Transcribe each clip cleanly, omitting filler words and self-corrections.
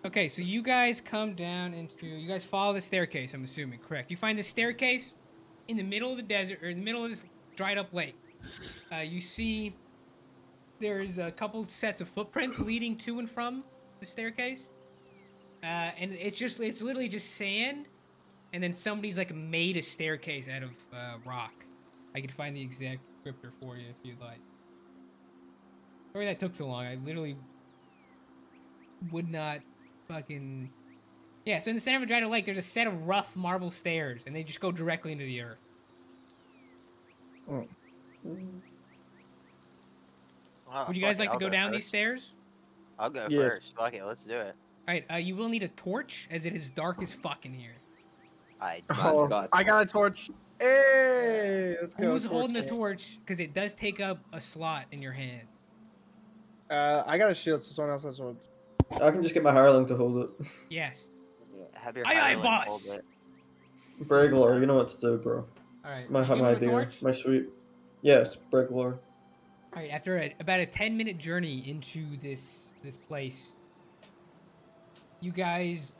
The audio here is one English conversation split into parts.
Okay, so you guys come down into. You guys follow the staircase. I'm assuming, correct? You find the staircase in the middle of the desert, or in the middle of this dried up lake. You see there's a couple sets of footprints leading to and from the staircase, and it's literally just sand, and then somebody's like made a staircase out of rock. I could find the exact descriptor for you if you'd like. Sorry that took so long. I literally would not fucking. Yeah, so in the center of a giant lake, there's a set of rough marble stairs, and they just go directly into the earth. Mm. Well, Would you fuck guys it, like to I'll go go down these first. stairs? I'll go Yes. first. Fuck it, let's do it. All right, you will need a torch, as it is dark as fuck in here. I God's Oh, got. I got a torch. Hey, let's go. Who's holding the gang. torch? Because it does take up a slot in your hand. I got a shield, so someone else has swords. I can just get my hireling to hold it. Yes. have your Aye, aye, hireling hold boss. it. Braglor, you know what to do, bro. All right. My you give him a idea, torch? my sweet. Yes, Braglor. All right. After about a 10-minute journey into this place, you guys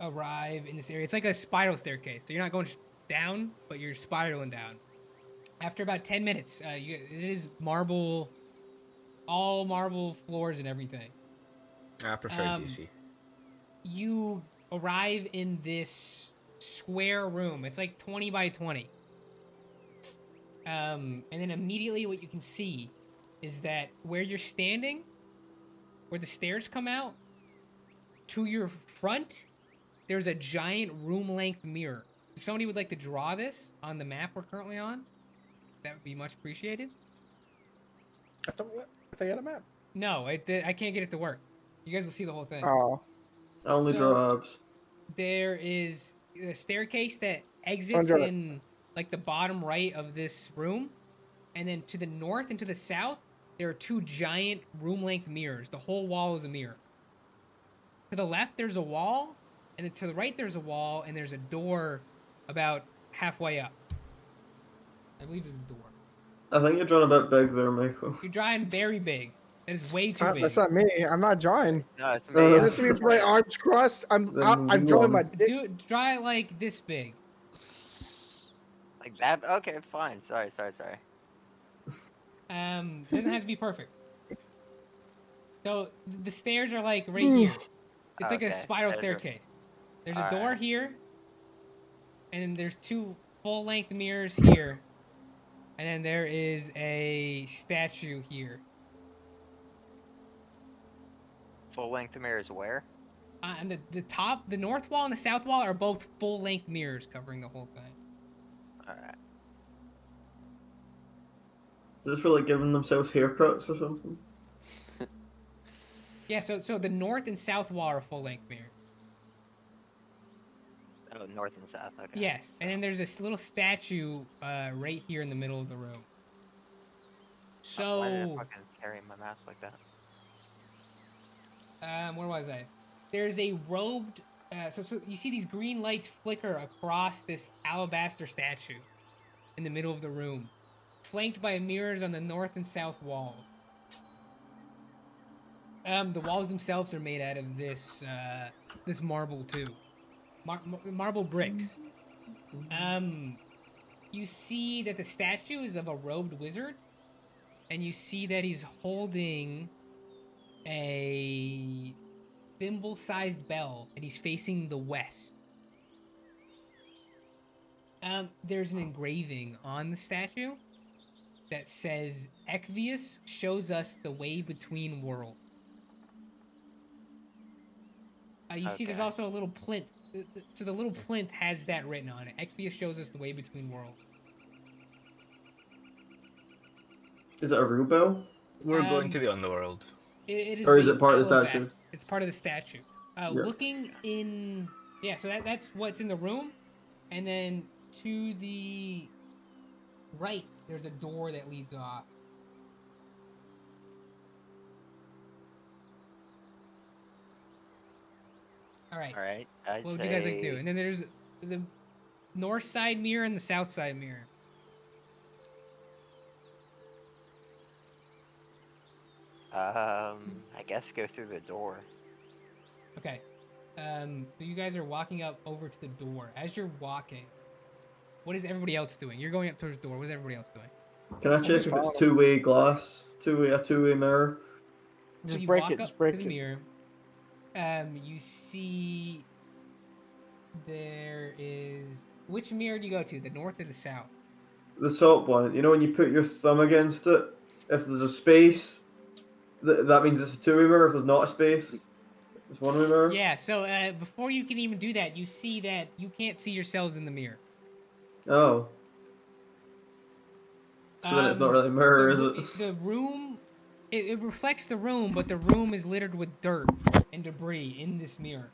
arrive in this area. It's like a spiral staircase, so you're not going down, but you're spiraling down. After about 10 minutes, it is marble, all marble floors and everything. I prefer DC. You arrive in this square room. It's like 20 by 20. And then immediately what you can see is that where you're standing, where the stairs come out, to your front, there's a giant room-length mirror. If somebody would like to draw this on the map we're currently on, that would be much appreciated. I thought I had a map. No, I can't get it to work. You guys will see the whole thing. Oh, I only So- draw abs. There is a staircase that exits Sandra. in like the bottom right of this room, and then to the north and to the south there are two giant room-length mirrors. The whole wall is a mirror. To the left there's a wall, and then to the right there's a wall, and there's a door about halfway up. I believe there's a door. I think you're drawing a bit big there, Michael. You're drawing very big. That is way too big. that's not me. I'm not drawing. No, it's Uh, me. You see me with my arms crossed. I'm Then drawing my one. dick. Draw it like this big. Like that? Okay, fine. Sorry. Doesn't have to be perfect. So the stairs are like right here. It's like a Okay, spiral those are- staircase. There's a All door right. here, and then there's two full-length mirrors here, and then there is a statue here. Full length mirrors where? And the north wall and the south wall are both full-length mirrors covering the whole thing. Alright. Is this for like giving themselves haircuts or something? Yeah, so the north and south wall are full-length mirrors. Oh, north and south. Okay. Yes, and then there's this little statue right here in the middle of the room. Oh, why did I So, fucking carry my mouse like that? where was I? There's a robed. So you see these green lights flicker across this alabaster statue in the middle of the room, flanked by mirrors on the north and south wall. The walls themselves are made out of this marble too, marble bricks. You see that the statue is of a robed wizard, and you see that he's holding a thimble-sized bell, and he's facing the west. There's an engraving on the statue that says, "Equius shows us the way between worlds." You see there's Okay. also a little plinth. So the little plinth has that written on it. Equius shows us the way between worlds. Is it a real bell? We're going Um, to the underworld. It is Or is a it part of the alabaster- statue? It's part of the statue. Looking in, yeah. So that's what's in the room, and then to the right, there's a door that leads off. All right. Alright. What would you guys like to do? And then there's the north side mirror and the south side mirror. I guess go through the door. Okay. So you guys are walking up over to the door. As you're walking, what is everybody else doing? You're going up towards the door. What is everybody else doing? Can I check just if following it's him. two-way glass? A two-way mirror? So Just you break walk it. up Just break to the it. mirror. You see there is which mirror do you go to? The north or the south? The top one. You know when you put your thumb against it, if there's a space, that means it's a two-way mirror. If there's not a space, it's one-way mirror. Yeah. So before you can even do that, you see that you can't see yourselves in the mirror. Oh. So then it's not really a mirror, is it? The room, it reflects the room, but the room is littered with dirt and debris in this mirror.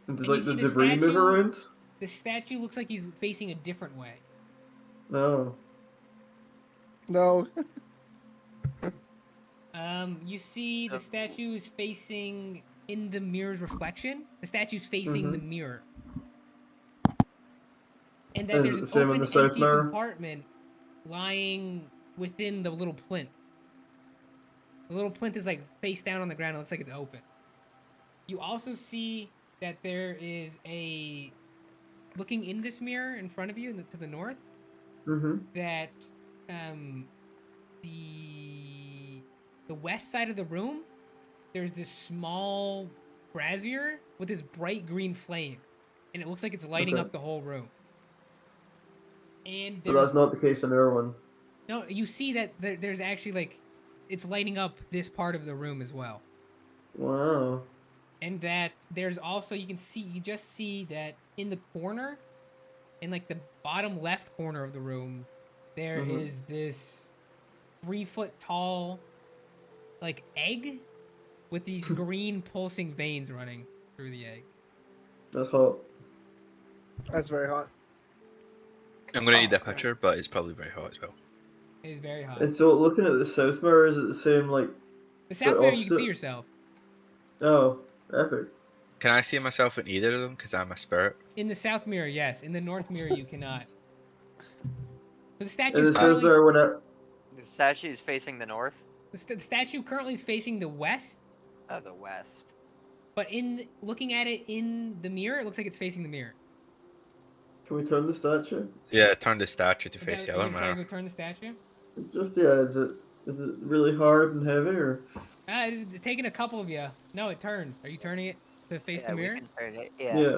And does And you like the see the debris move statue- around? The statue looks like he's facing a different way. No. No. You see the statue is facing in the mirror's reflection. The statue's facing the mirror. And that Is there's it an the same in open, the south empty mirror? compartment lying within the little plinth. The little plinth is like face down on the ground. It looks like it's open. You also see that there is a looking in this mirror in front of you to the north. Mm-hmm. That the west side of the room, there's this small brazier with this bright green flame, and it looks like it's lighting Okay. up the whole room. And But there's that's not the case in our one. no, you see that there's actually like it's lighting up this part of the room as well. Wow. And that there's also you just see that in the corner, in like the bottom left corner of the room, there is this 3-foot tall like egg with these green pulsing veins running through the egg. That's hot. That's very hot. I'm gonna need that picture, but it's probably very hot as well. It is very hot. And so looking at the south mirror, is it the same like The south mirror you can see opposite? yourself. Oh, epic. Can I see myself in either of them? Because I'm a spirit. In the south mirror, yes. In the north mirror, you cannot. But the In statue the south mirror when I The statue is facing the north. the statue currently is facing the west, Oh, the west. but looking at it in the mirror, it looks like it's facing the mirror. can we turn the statue? Yeah, turn the statue to Is face that, the are other you trying to mirror. go turn the statue? Just is it really hard and heavy or? It's taking a couple of you. No, it turns. Are you turning it to face the We mirror? can turn it. Yeah. Yeah.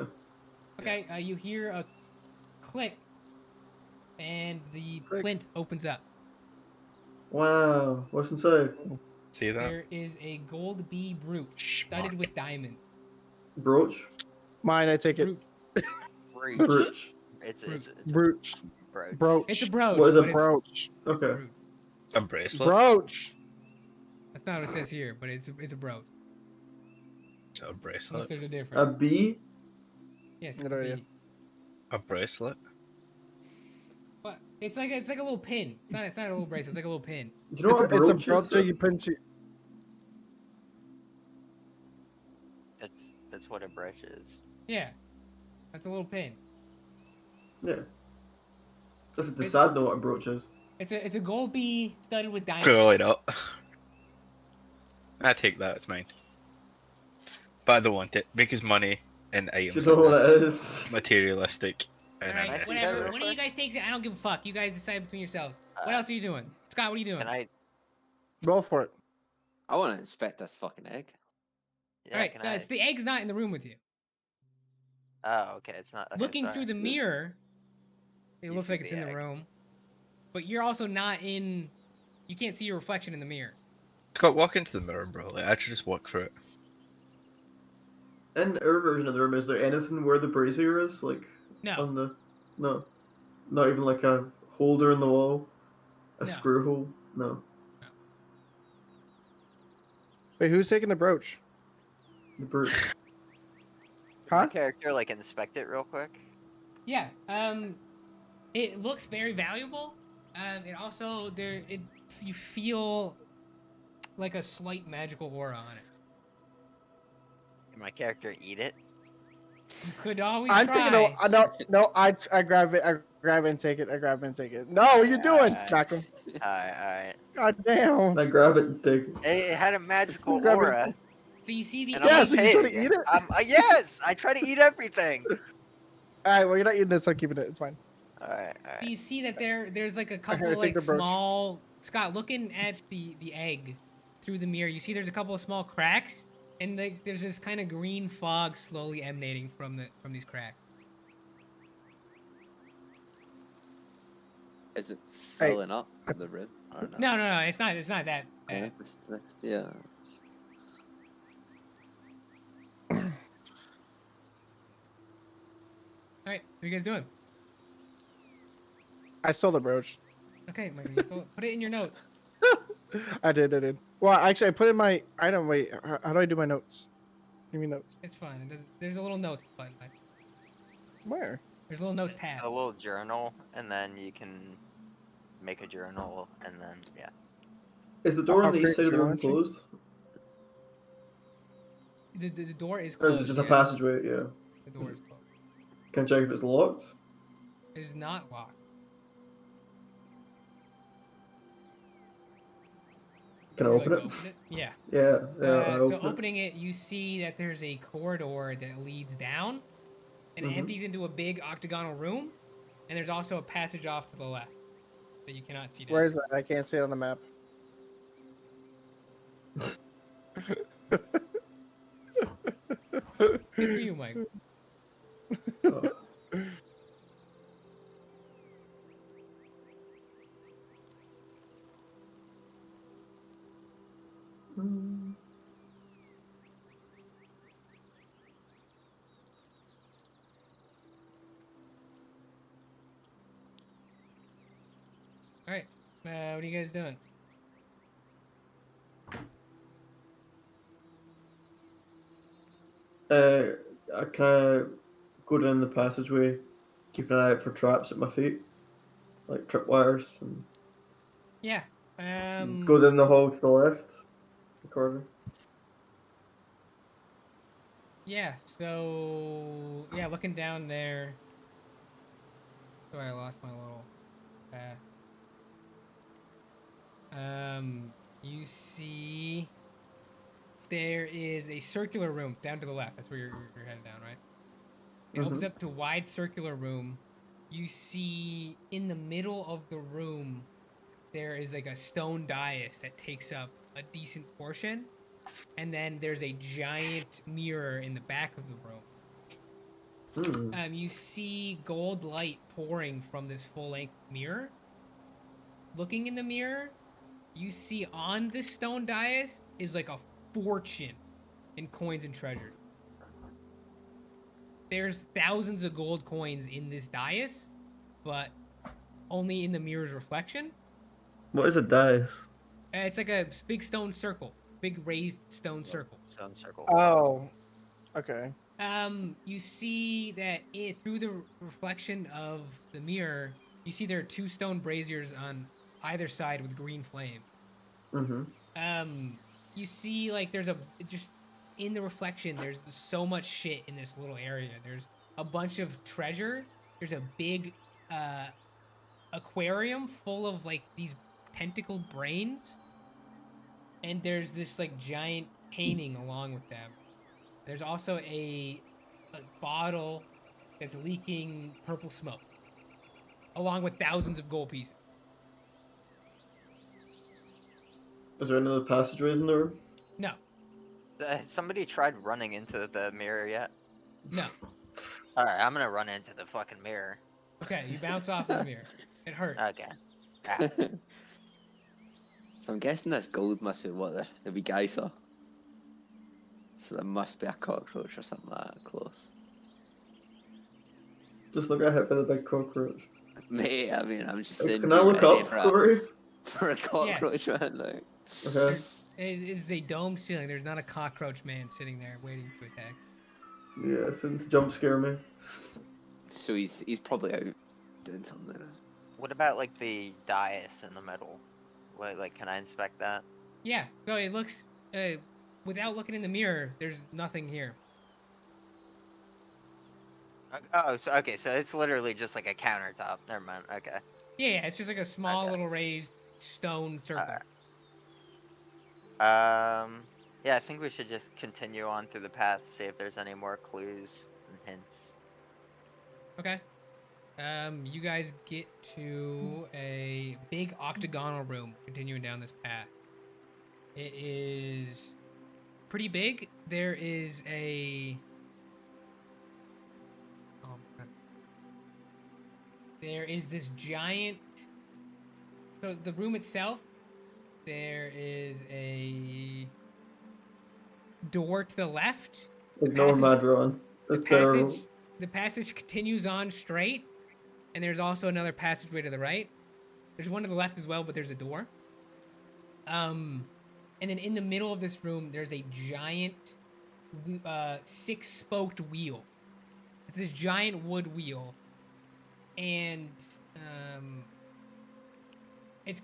Okay, you hear a click, and the Click. plinth opens up. Wow. What's inside? See that? There is a gold bee brooch studded with diamonds. Brooch. Mine, I take it. Brooch. Brooch. Brooch. It's a Brooch. brooch. Brooch. It's a brooch. What is a but it's Brooch. a Okay. brooch. A bracelet. Brooch. That's not what it says here, but it's a brooch. It's a Unless bracelet. there's a A difference. bee. Yes. Good idea. bee. A bracelet. But it's like a little pin. It's not a little bracelet. It's like a little pin. Do you know what It's a brooch brooch is? that you put into. That's what a brooch is. Yeah, that's a little pin. Yeah. Doesn't decide know what a brooch is. It's a gold bee studded with diamonds. Clearly not. I take that. It's mine. But I don't want it because money and Do you items know like what this it is? materialistic. All And right, I see whatever. that One of you guys takes it. I don't give a fuck. You guys decide between yourselves. What Uh, else are you doing, Scott? What are you doing? Can I? Go for it. I want to inspect this fucking egg. Yeah, All right, can I? it's the egg's not in the room with you. Oh, okay. It's not. Okay, Looking sorry. through the mirror, it You looks see like it's the in the egg. room, but you're also not in. You can't see your reflection in the mirror. Scott, walk into the mirror, bro. Like, actually just walk through it. In our version of the room, is there anything where the brazier is? Like No, on the no. Not even like a holder in the wall? A No. screw hole? No. Wait, who's taking the brooch? The brooch. Can my Huh? character like inspect it real quick? yeah. It looks very valuable. It also you feel like a slight magical aura on it. Can my character eat it? You could always I'm try. taking no. I grab it. I grab it and take it. I grab it and take it. No, what are you doing? Alright. Smack him. Alright. God damn. I grab it and take it. It had a magical Grab it. aura. So you see the And Yeah, I'm so you try to paying. eat it? Yes, I try to eat everything. All right, well, you're not eating this, so I'm keeping it. It's fine. All right, all so right. you see that there's like a Okay, couple take like the brooch. small Scott looking at the egg through the mirror. You see there's a couple of small cracks, and like there's this kind of green fog slowly emanating from these cracks. Is it Hey, filling up the room or no? No, it's not. It's not that Oh, bad. yeah. All right, what are you guys doing? I stole the brooch. Okay, Mike, you still put it in your notes. I did. Well, actually, I put in my item. Wait, how do I do my notes? Give me notes. It's fine. It doesn't. There's a little notes button. Mike. Where? There's a little notes It's tab. a little journal, and then you can make a journal, and then yeah. Is the door on I'll the east create side of the journal room entry. closed? The door is Or closed. is it just a yeah. passageway? Yeah. The door is closed. Can I check if it's locked? It is not locked. Can I You, open like, it? open it? Yeah. Yeah, I So open it. opening it, you see that there's a corridor that leads down and Mhm. empties into a big octagonal room, and there's also a passage off to the left that you cannot see down. Where is that? I can't see it on the map. Good for you, Mike. Oh. Mm. All right. What are you guys doing? I kind of go down the passageway, keep an eye out for traps at my feet, like tripwires, and Yeah. go down the hall to the left, the corner. Yeah. So yeah, looking down there. Sorry, I lost my little path. You see, there is a circular room down to the left. That's where you're headed down, right? It opens up to a wide circular room. You see in the middle of the room, there is like a stone dais that takes up a decent portion. And then there's a giant mirror in the back of the room. Hmm. You see gold light pouring from this full length mirror. Looking in the mirror, you see on this stone dais is like a fortune in coins and treasures. There's thousands of gold coins in this dais, but only in the mirror's reflection. What is a dice? It's like a big stone circle, big raised stone circle. Stone circle. Oh, okay. You see that through the reflection of the mirror, you see there are two stone braziers on either side with green flame. Mm-hmm. You see like there's just in the reflection, there's so much shit in this little area. There's a bunch of treasure. There's a big aquarium full of like these tentacled brains, and there's this like giant painting along with them. There's also a bottle that's leaking purple smoke, along with thousands of gold pieces. Is there any other passageways in the room? No, Has somebody tried running into the mirror yet? no. All right, I'm gonna run into the fucking mirror. Okay, you bounce off of the mirror. It hurt. Okay. Ah, So I'm guessing this gold must be what the wee guy saw. So there must be a cockroach or something like that close. Just look at hit by the big cockroach. Mate, I mean, I'm just saying. Can I be look ready up, for Corey? for a cockroach, man? Like. Okay. It is a dome ceiling. There's not a cockroach man sitting there waiting to attack. Yeah, since jump scare me. So he's probably out doing something. what about like the dais in the middle? Like, can I inspect that? Yeah, so it looks. Without looking in the mirror, there's nothing here. Oh, so okay, so it's literally just like a countertop. Never mind. Okay. Yeah, it's just like a small Okay. little raised stone circle. Alright. Yeah, I think we should just continue on through the path, see if there's any more clues and hints. Okay. You guys get to a big octagonal room continuing down this path. It is pretty big. There is a oh my God. There is this giant so the room itself, there is a door to the left. Ignore Passage Madron. the That's terrible. passage the passage continues on straight, and there's also another passageway to the right. There's one to the left as well, but there's a door. And then in the middle of this room, there's a giant, six-spoked wheel. It's this giant wood wheel, and it's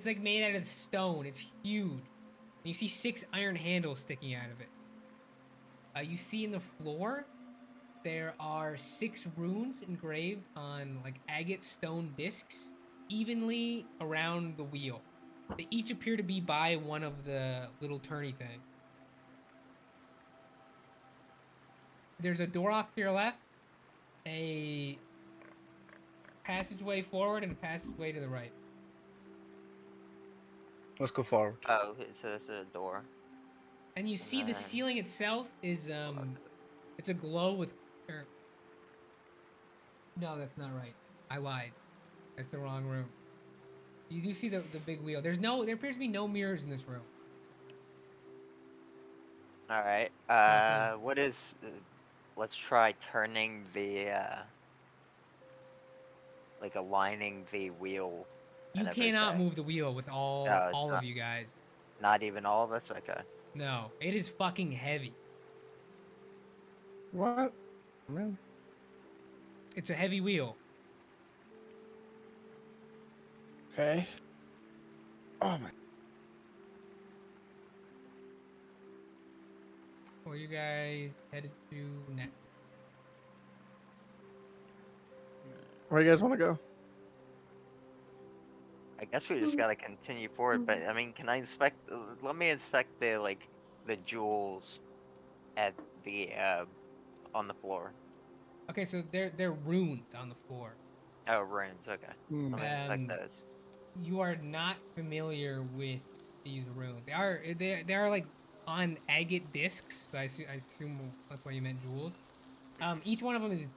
like made out of stone. It's huge. And you see 6 iron handles sticking out of it. You see in the floor, there are 6 runes engraved on like agate stone discs, evenly around the wheel. They each appear to be by one of the little turny things. There's a door off to your left, a passageway forward, and a passageway to the right. Let's go forward. Oh, okay, so there's a door. And you see the ceiling itself is it's a glow with. No, that's not right. I lied. That's the wrong room. You do see the big wheel. There appears to be no mirrors in this room. Alright, what is, let's try turning the, like aligning the wheel. You and cannot everything. move the wheel with all No, it's of not. you guys. Not even all of us? Okay. No, it is fucking heavy. What? Man. It's a heavy wheel. Okay. Oh my. Where you guys headed to next? Where do you guys want to go? I guess we just gotta continue forward, but I mean, can I inspect, let me inspect the, like, the jewels at the, on the floor. Okay, so they're runes on the floor. Oh, runes, okay. Hmm. Let me inspect Um, those. You are not familiar with these runes. They are like on agate discs. So I assume that's why you meant jewels. Each one of them is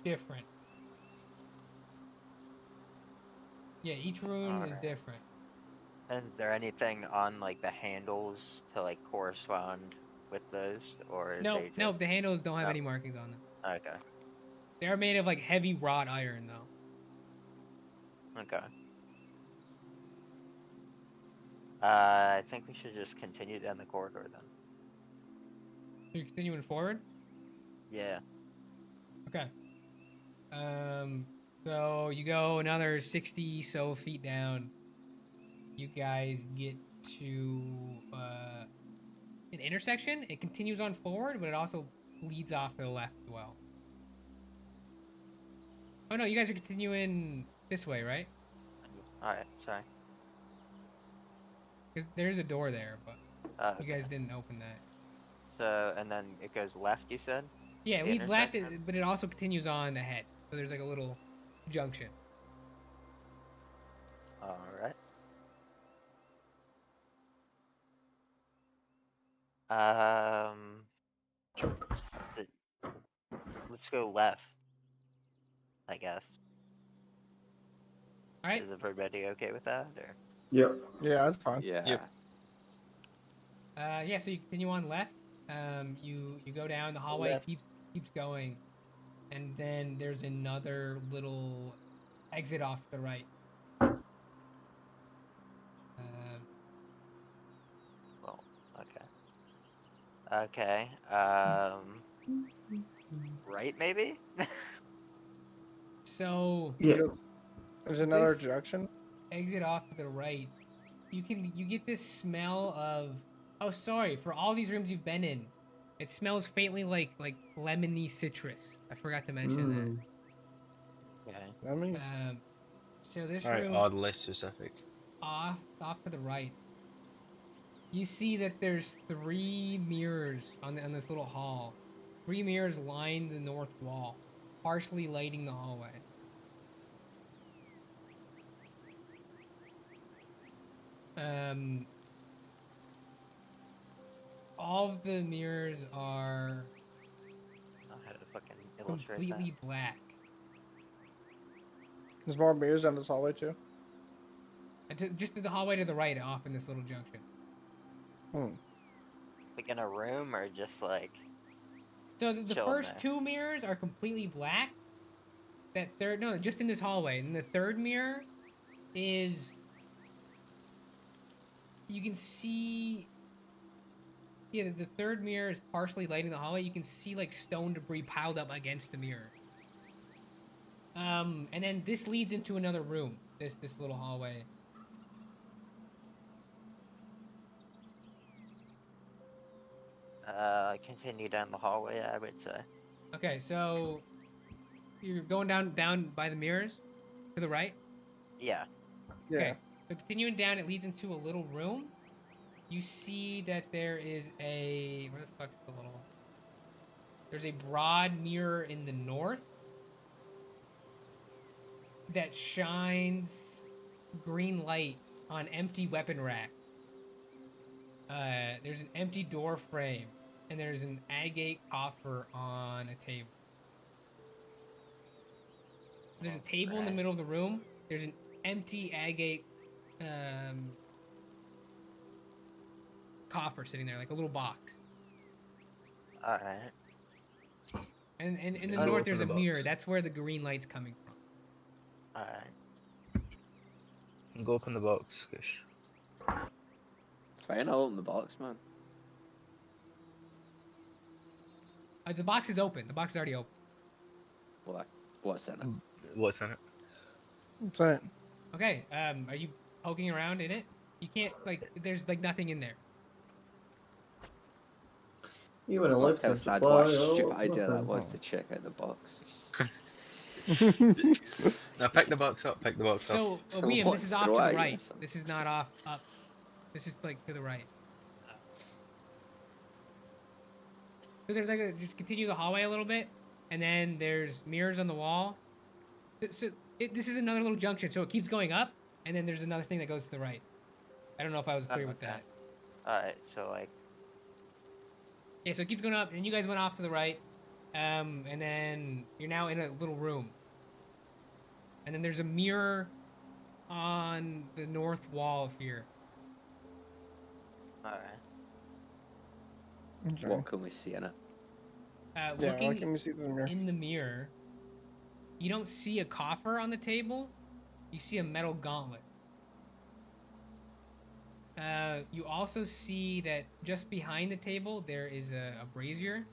different. Yeah, each rune is Alright. different. Is there anything on, like, the handles to, like, correspond with those, or are No, they no, just... the handles don't have No. any markings on them. Okay, They are made of like heavy wrought iron, though. okay. I think we should just continue down the corridor then. So you're continuing forward. Yeah. Okay. So you go another 60 so feet down. You guys get to an intersection. It continues on forward, but it also leads off to the left as well. Oh no, you guys are continuing this way, right? Alright, sorry. Because there's a door there, but you Okay. guys didn't open that. So, and then it goes left, you said? Yeah, it The leads left, intersection? but it also continues on ahead. So there's like a little junction. Alright. Um, s- let's go left, I guess. All right. Is everybody okay with that, or? Yep. Yeah, that's fine. Yeah. Yep. Yeah. So you continue on left. You go down the hallway. Left. Keeps going, and then there's another little exit off to the right. Well, okay. Okay, right maybe? So Yeah. There's another This- junction. exit off to the right. You get this smell of. Oh, sorry. For all these rooms you've been in, it smells faintly like lemony citrus. I forgot to mention Mm. Okay. That means that. So this Alright, room oddly specific. off to the right. You see that there's 3 mirrors on this little hall. 3 mirrors line the north wall, partially lighting the hallway. Um, all of the mirrors are I had to fucking illustrate that. completely black. There's more mirrors down this hallway too. Just to the hallway to the right, off in this little junction. Hmm. Like in a room or just like So the chilling first there? 2 mirrors are completely black. That third, no, just in this hallway. And the third mirror is, you can see, yeah, the third mirror is partially lighting the hallway. You can see like stone debris piled up against the mirror. And then this leads into another room. This little hallway. Continue down the hallway, I would say. Okay, so you're going down by the mirrors to the right. Yeah. Yeah. Okay, so continuing down, it leads into a little room. You see that there is a, where the fuck's the little? There's a broad mirror in the north that shines green light on empty weapon rack. There's an empty door frame, and there's an agate coffer on a table. There's a table in the Right. middle of the room. There's an empty agate coffer sitting there, like a little box. Alright. And in the I'll north, open there's the a box. mirror. That's where the green light's coming from. Alright. Go open the box, Kush. Fine, I'll open the box, man. The box is open. The box is already open. What's in it? What's in it? What's that? Okay. Are you poking around in it? You can't, like, there's like nothing in there. You want to I'll lift tell the Sad supply. what a Oh, stupid idea that nothing. was to check out the box. Now pick the box up, pick the box up. So, William, What, this is off throw to it the at you or right. something? This is not off up. This is like to the right. So there's like just continue the hallway a little bit, and then there's mirrors on the wall. So this is another little junction. So it keeps going up, and then there's another thing that goes to the right. I don't know if I was clear with Okay. that. Alright, so like Yeah, so it keeps going up, and you guys went off to the right, and then you're now in a little room. And then there's a mirror on the north wall of here. alright. Okay. What can we see in it? Yeah, Looking what can we see through the mirror? in the mirror, you don't see a coffer on the table. You see a metal gauntlet. You also see that just behind the table there is a brazier.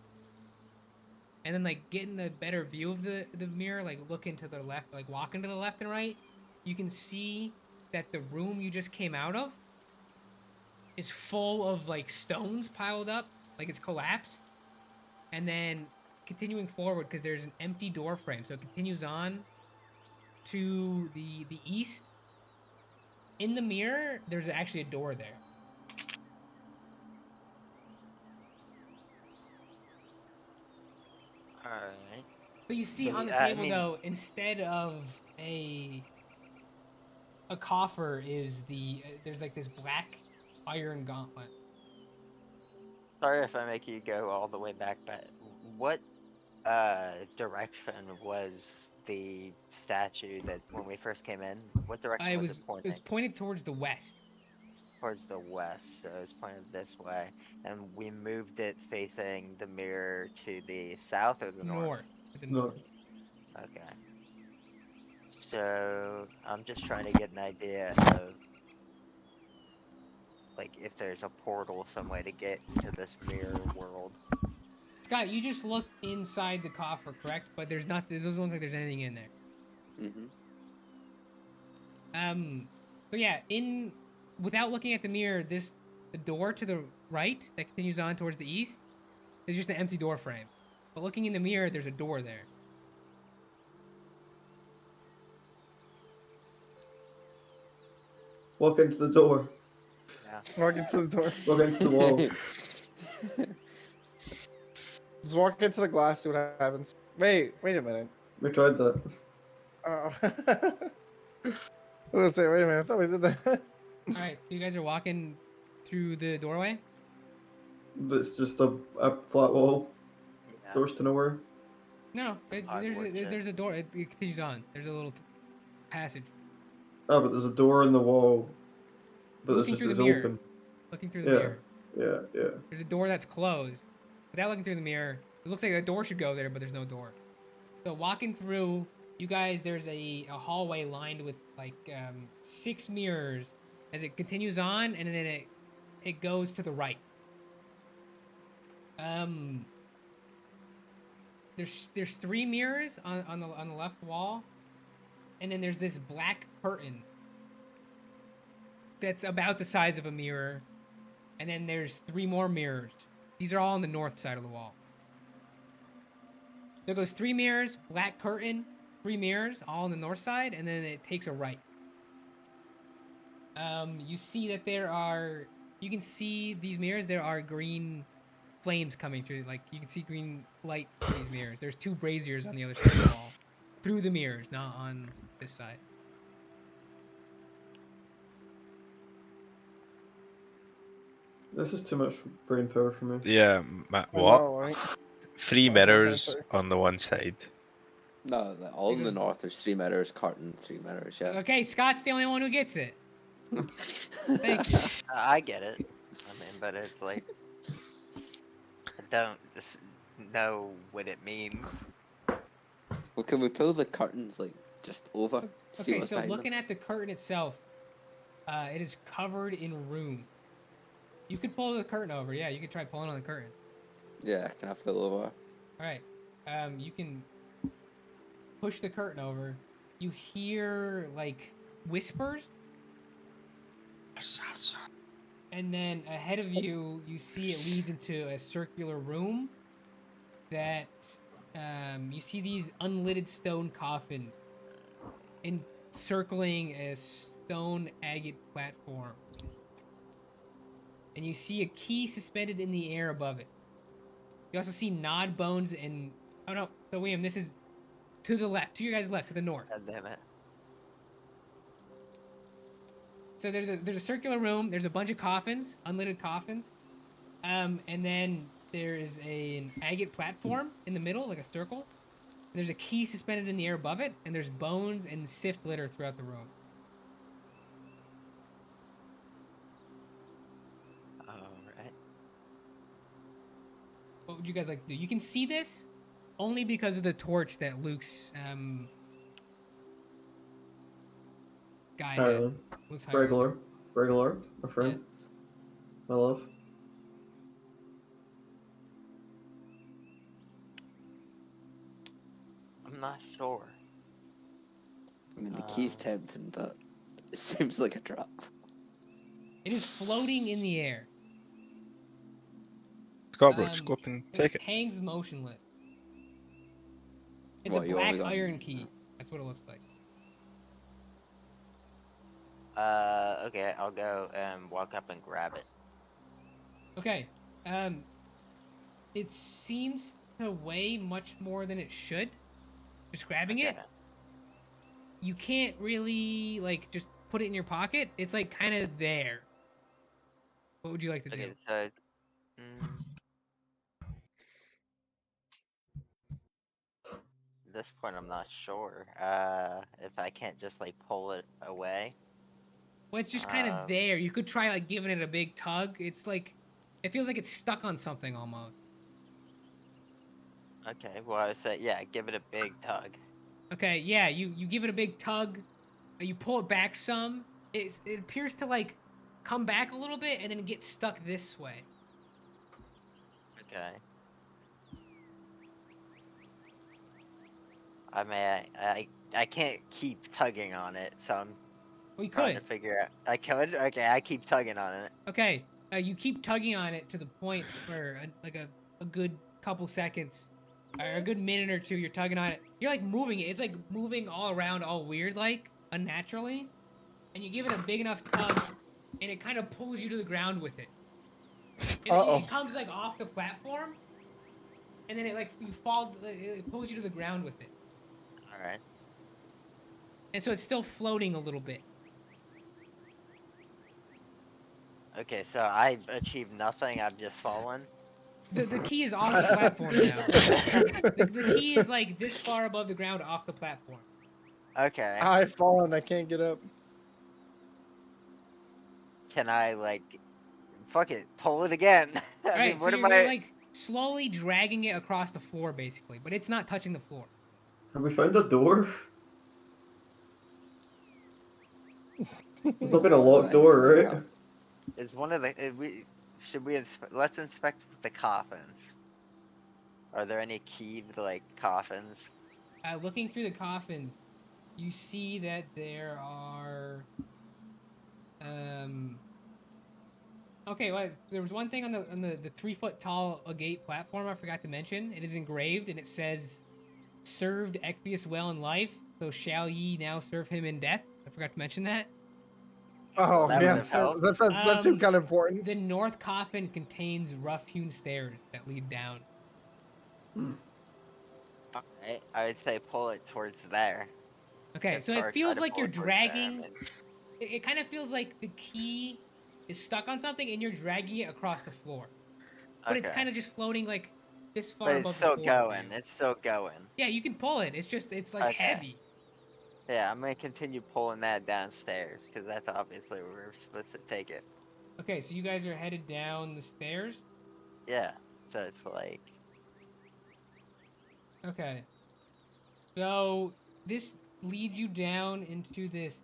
And then, like, getting a better view of the mirror, like looking to the left, like walking to the left and right, you can see that the room you just came out of is full of like stones piled up, like it's collapsed. And then continuing forward, because there's an empty door frame, so it continues on to the east. In the mirror, there's actually a door there. Alright. So you see But on the I table mean- though, instead of a coffer, is there's like this black iron gauntlet. Sorry if I make you go all the way back, but what direction was the statue that when we first came in? What direction It was was it pointing? pointed towards the west. Towards the west, so it was pointed this way. And we moved it facing the mirror to the south or the north? To the No. north. Okay. So I'm just trying to get an idea of like if there's a portal some way to get into this mirror world. Scott, you just looked inside the coffer, correct? But there's not. It doesn't look like there's anything in there. Mm-hmm. So yeah, without looking at the mirror, the door to the right that continues on towards the east is just an empty door frame. But looking in the mirror, there's a door there. Walk into the door. Walk into the door. Walk into the wall. Just walk into the glass, see what happens. Wait a minute. We tried that. Oh. I was gonna say, wait a minute, I thought we did that. All right, so you guys are walking through the doorway. It's just a flat wall. Yeah. Doors to nowhere. No, Hogwarts shit. there's a door. It continues on. There's a little passage. Oh, but there's a door in the wall. But Looking it's through just the it's mirror. open. Looking through the Yeah. mirror. Yeah. There's a door that's closed. Without looking through the mirror, it looks like a door should go there, but there's no door. So walking through, you guys, there's a hallway lined with like 6 mirrors as it continues on, and then it goes to the right. There's 3 mirrors on the left wall, and then there's this black curtain that's about the size of a mirror, and then there's 3 more mirrors. These are all on the north side of the wall. There goes 3 mirrors, black curtain, 3 mirrors, all on the north side, and then it takes a right. You see that you can see these mirrors, there are green flames coming through, like you can see green light through these mirrors. There's 2 braziers on the other side of the wall. Through the mirrors, not on this side. This is too much brain power for me. Yeah, Matt, I what? know, right? 3 That's not mirrors better. on the one side. No, all in the north. There's 3 mirrors, curtain, 3 mirrors. Yeah. Okay, Scott's the only one who gets it. Thanks. I get it. I mean, but it's like I don't know what it means. Well, can we pull the curtains like just over? See Okay, what's so behind them? looking at the curtain itself, it is covered in room. You could pull the curtain over. Yeah, you could try pulling on the curtain. Yeah, can I pull over? All right. You can push the curtain over. You hear like whispers, and then ahead of you, you see it leads into a circular room. That you see these unlidded stone coffins encircling a stone agate platform. And you see a key suspended in the air above it. You also see nod bones and... Oh no, so William, this is to the left, to your guys' left, to the north. God damn it. So there's a circular room, there's a bunch of coffins, unlidded coffins. And then there's an agate platform in the middle, like a circle. And there's a key suspended in the air above it, and there's bones and sift litter throughout the room. Alright. What would you guys like to do? You can see this only because of the torch that Luke's guy had. Luke's hierarchy. Regular, my friend. My love. I'm not sure. I mean, the key's tempting, but it seems like a trap. It is floating in the air. Scott, bro, just go up and take It it. hangs motionless. It's What, a you black only got- iron key. That's what it looks like. Okay, I'll go and walk up and grab it. Okay. It seems to weigh much more than it should. Just grabbing it, Okay. you can't really like just put it in your pocket. It's like kind of there. What would you like to do? Okay, so at this point I'm not sure. If I can't just like pull it away. Well, it's just kind of there. You could try like giving it a big tug. It's like, it feels like it's stuck on something almost. Okay, well I said yeah, give it a big tug. Okay, yeah, you give it a big tug, you pull it back some. It appears to like come back a little bit and then get stuck this way. Okay. I mean, I can't keep tugging on it, so I'm Well, you trying could. to figure out. I could. Okay, I keep tugging on it. Okay, you keep tugging on it to the point where like a good couple seconds, or a good minute or two, you're tugging on it. You're like moving it. It's like moving all around, all weird, like unnaturally. And you give it a big enough tug, and it kind of pulls you to the ground with it. Uh-oh. It comes like off the platform, and then it like you fall. It pulls you to the ground with it, All right. and so it's still floating a little bit. Okay, so I achieved nothing. I've just fallen. The key is off the platform now. The key is like this far above the ground off the platform. Okay. I've fallen. I can't get up. Can I like, fuck it, pull it again? I All mean, right, so what am you're I? like slowly dragging it across the floor, basically, but it's not touching the floor. Have we found a door? It's not been a locked door, right? Is one of the let's inspect the coffins. Are there any keyed like coffins? Looking through the coffins, you see that there are. Okay, well, there was one thing on the 3 foot tall agate platform I forgot to mention. It is engraved and it says, "Served Equius well in life, so shall ye now serve him in death." I forgot to mention that. Oh, That yeah. would've helped. That seemed kind of important. The north coffin contains rough-hewn stairs that lead down. Alright, I would say pull it towards there. Okay, so it Or try feels to like pull you're it towards there, I dragging. mean. It kind of feels like the key is stuck on something and you're dragging it across the floor. But it's Okay. kind of just floating like this far But above it's the still floor. for going. you. It's still going. Yeah, you can pull it. It's like Okay. heavy. Yeah, I'm gonna continue pulling that downstairs because that's obviously where we're supposed to take it. Okay, so you guys are headed down the stairs. Yeah. So it's like, Okay. So this leads you down into this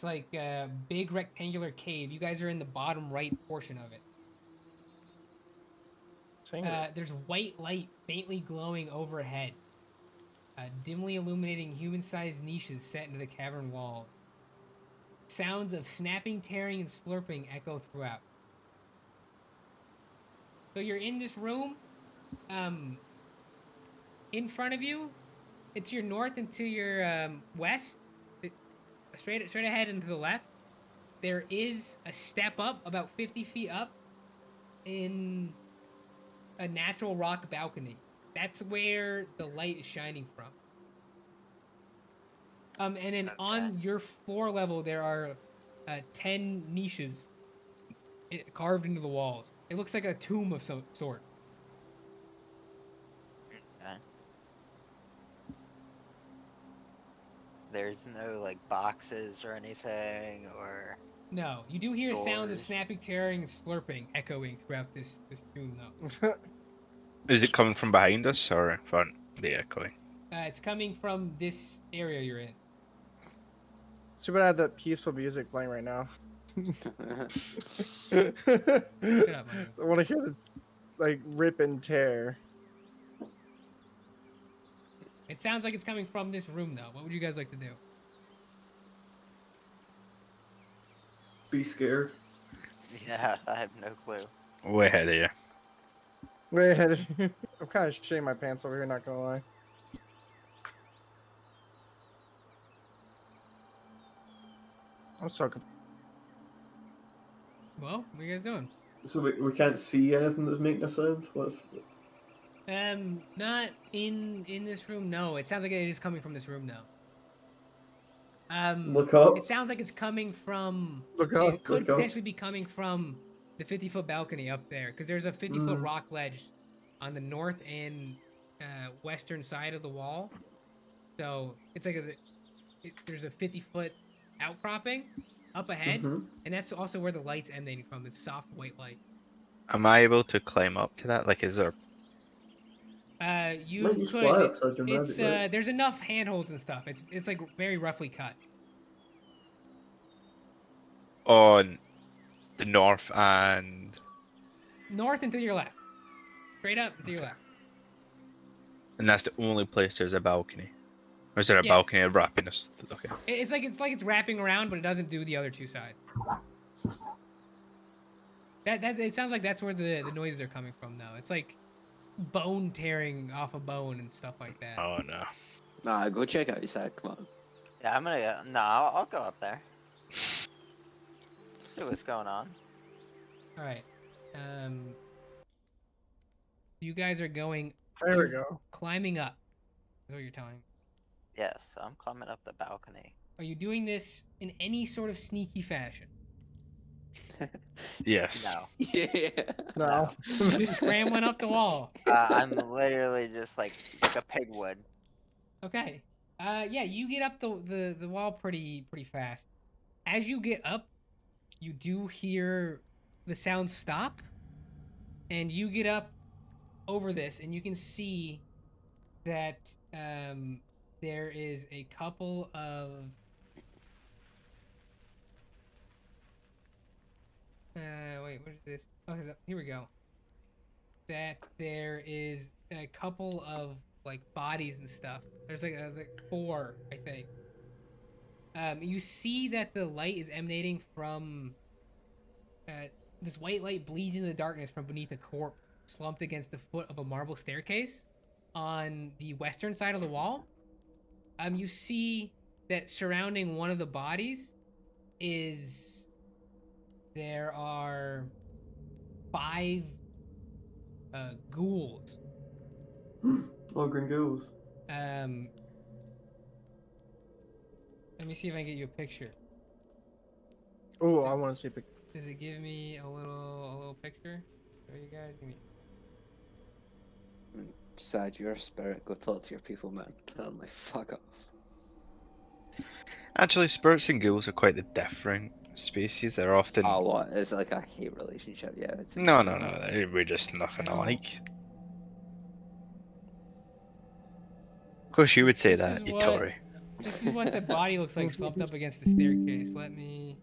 like big rectangular cave. You guys are in the bottom right portion of it. There's white light faintly glowing overhead, dimly illuminating human-sized niches set into the cavern walls. Sounds of snapping, tearing, and slurping echo throughout. So you're in this room. In front of you, it's your north and to your west, straight ahead and to the left. There is a step up, about 50 feet up, in a natural rock balcony. That's where the light is shining from. And then on your floor level, there are 10 niches carved into the walls. It looks like a tomb of some sort. okay. There's no like boxes or anything, or No, you do hear sounds of Doors. snapping, tearing, and slurping echoing throughout this tomb, though. Is it coming from behind us or in front? The echoing. It's coming from this area you're in. Too bad I have that peaceful music playing right now. Shut up, Manu. I want to hear the like rip and tear. It sounds like it's coming from this room, though. What would you guys like to do? Be scared. yeah, I have no clue. Way ahead of you. Way ahead of you. I'm kind of shitting my pants over here, not gonna lie. I'm so confused. Well, what are you guys doing? So we can't see anything that's making a sound? What's... Not in this room. No, it sounds like it is coming from this room, though. Look up. It sounds like it's coming from. Look up, It could look up. potentially be coming from the 50-foot balcony up there, because there's a 50-foot rock ledge on the north and western side of the wall. So it's like there's a 50-foot outcropping up ahead, and that's also where the light's emanating from. It's soft white light. Am I able to climb up to that? Like, is there? You Might use could. fly outside your It's magic, right? there's enough handholds and stuff. It's like very roughly cut. On the north and North and to your left. Straight up and to your left. that's the only place there's a balcony. Or is there a Yes. balcony wrapping us? Okay. It's like it's wrapping around, but it doesn't do the other two sides. That it sounds like that's where the noises are coming from, though. It's like bone tearing off a bone and stuff like that. Oh no. Nah, go check out your side, come on. Yeah, I'm gonna go. No, I'll go up there. See what's going on. All right. You guys are going. There we you're go. climbing up. Is what you're telling me. Yes, I'm climbing up the balcony. Are you doing this in any sort of sneaky fashion? Yes. No, Yeah. No. Just scrambling up the wall. I'm literally just like a pig would. Okay. Yeah, you get up the wall pretty fast. As you get up, you do hear the sound stop, and you get up over this, and you can see that there is a couple of wait, what is this? Oh, here we go. That there is a couple of like bodies and stuff. There's like 4, I think. You see that the light is emanating from this white light bleeds into the darkness from beneath a corpse slumped against the foot of a marble staircase on the western side of the wall. You see that surrounding one of the bodies is there are 5 ghouls. Oh, green ghouls. Um, let me see if I can get you a picture. Oh, I want to see a picture. Does it give me a little picture? Show you guys. Give me. Sad, you're a spirit. Go talk to your people, man. Tell them like fuck off. Actually, spirits and ghouls are quite the different species. They're often. Oh, what? It's like a hate relationship. Yeah, it's No, we're just nothing No. alike. Of course, you would say This that, is you what- Tory. This is what the body looks like slumped up against the staircase. Let me.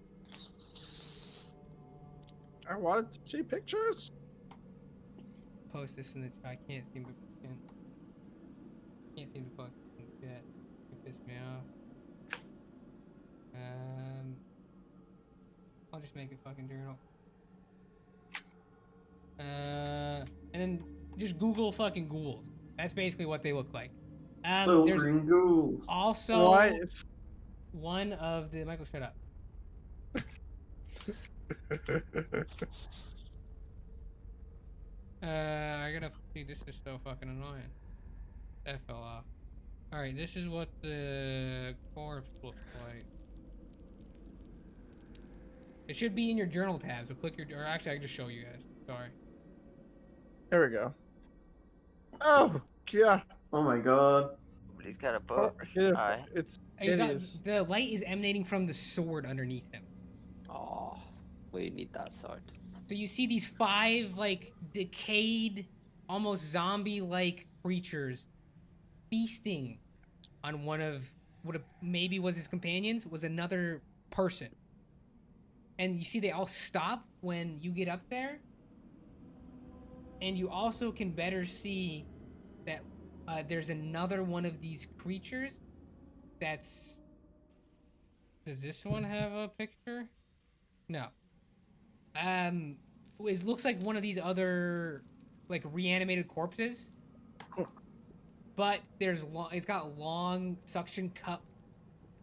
I wanted to see pictures. Post this in the. I can't seem to. Can't seem to post this in the chat. It pissed me off. I'll just make a fucking journal. And then just Google fucking ghouls. That's basically what they look like. Little There's green ghouls. also Why? one of the Michael. Shut up. I gotta see. This is so fucking annoying. That fell off. All right, this is what the corpse looks like. It should be in your journal tab. So click your. Or actually, I can just show you guys. Sorry. There we go. Oh, yeah. Oh my god. But he's got a Oh, book. Alright. it's He's not- hideous. the light is emanating from the sword underneath him. Oh, we need that sword. So you see these 5 like decayed, almost zombie-like creatures feasting on one of what maybe was his companions, was another person. And you see they all stop when you get up there. And you also can better see that there's another one of these creatures that's... Does this one have a picture? No. It looks like one of these other like reanimated corpses, but it's got long suction cup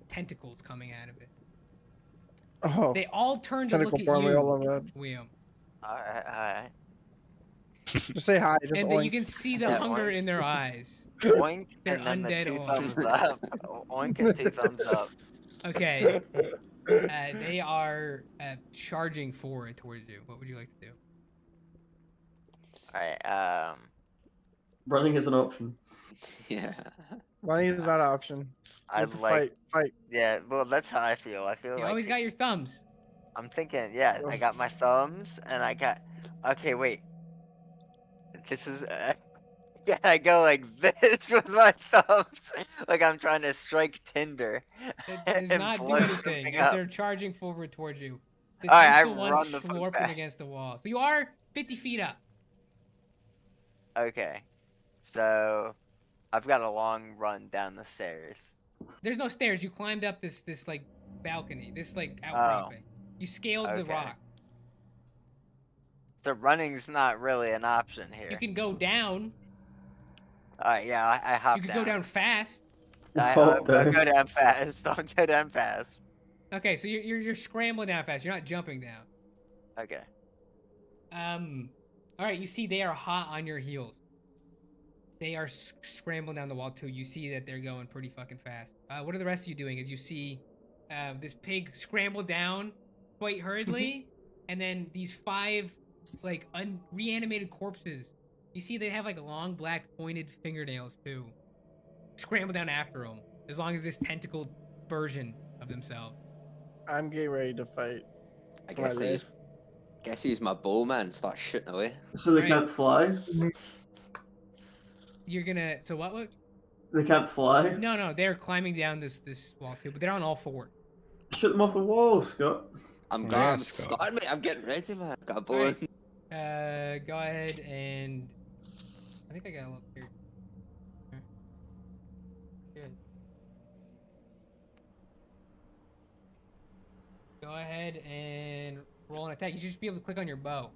tentacles coming out of it. Oh, They all turn to look tentacle at porn. We all you, love that. William, Alright. Just say hi. Just and then you oink. can see the Yeah, hunger oink. in their eyes. Oink, They're and then the undead 2 oink. thumbs up. Oink and 2 thumbs up. Okay, they are charging forward towards you. What would you like to do? Alright, Running is an option. Yeah. Why is that an option? You I'd have to like, fight. yeah, well, that's how I feel. I feel You like always got your thumbs. I'm thinking, yeah, I got my thumbs, and I got, okay, wait. This is, yeah, I go like this with my thumbs, like I'm trying to strike Tinder It does and not do blow anything something as up. they're charging forward towards you. The Alright, I tentacle one's run the fuck slurping back. against the wall. So you are 50 feet up. Okay, so I've got a long run down the stairs. There's no stairs. You climbed up this like balcony, this like Oh, outcropping. You scaled the okay. rock. So running's not really an option You here. can go down. Alright, yeah, I hop You could down. go down fast. I'll Okay. go down fast. I'll go down fast. Okay, so you're scrambling down fast. You're not jumping down. Okay. All right. You see, they are hot on your heels. They are scrambling down the wall too. You see that they're going pretty fucking fast. What are the rest of you doing? As you see, this pig scramble down quite hurriedly, and then these 5 like reanimated corpses. You see, they have like long black pointed fingernails too. Scramble down after them, as long as this tentacled version of themselves. I'm getting ready to fight. I for my guess he's my bowman and start shooting away. So they Right. can't fly? You're gonna. So what? Look. They can't fly? No. They're climbing down this wall too, but they're on all 4. Shoot them off the wall, Scott. I'm Yeah, glad I'm Scott. starting, mate. I'm getting ready, man. Got a bow. Alright. Go ahead and. I think I got a look here. Good. Go ahead and roll an attack. You should just be able to click on your bow.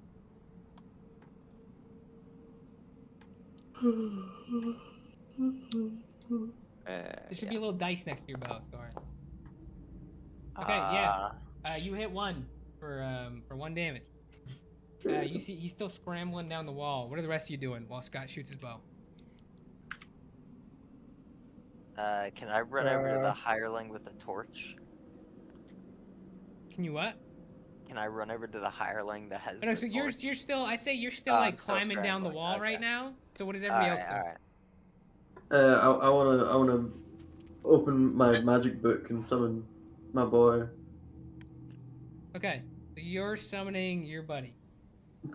There should be a little dice next to your bow. Sorry. Okay, yeah. You hit 1 for 1 damage. You see he's still scrambling down the wall. What are the rest of you doing while Scott shoots his bow? Can I run over to the hireling with a torch? Can you what? Can I run over to the hireling that has? Oh, no, the so torch? you're still. I say you're still Oh, like I'm still climbing down the scrambling, wall right okay. now. So what does everybody else do? Alright. I wanna open my magic book and summon my boy. Okay, so you're summoning your buddy.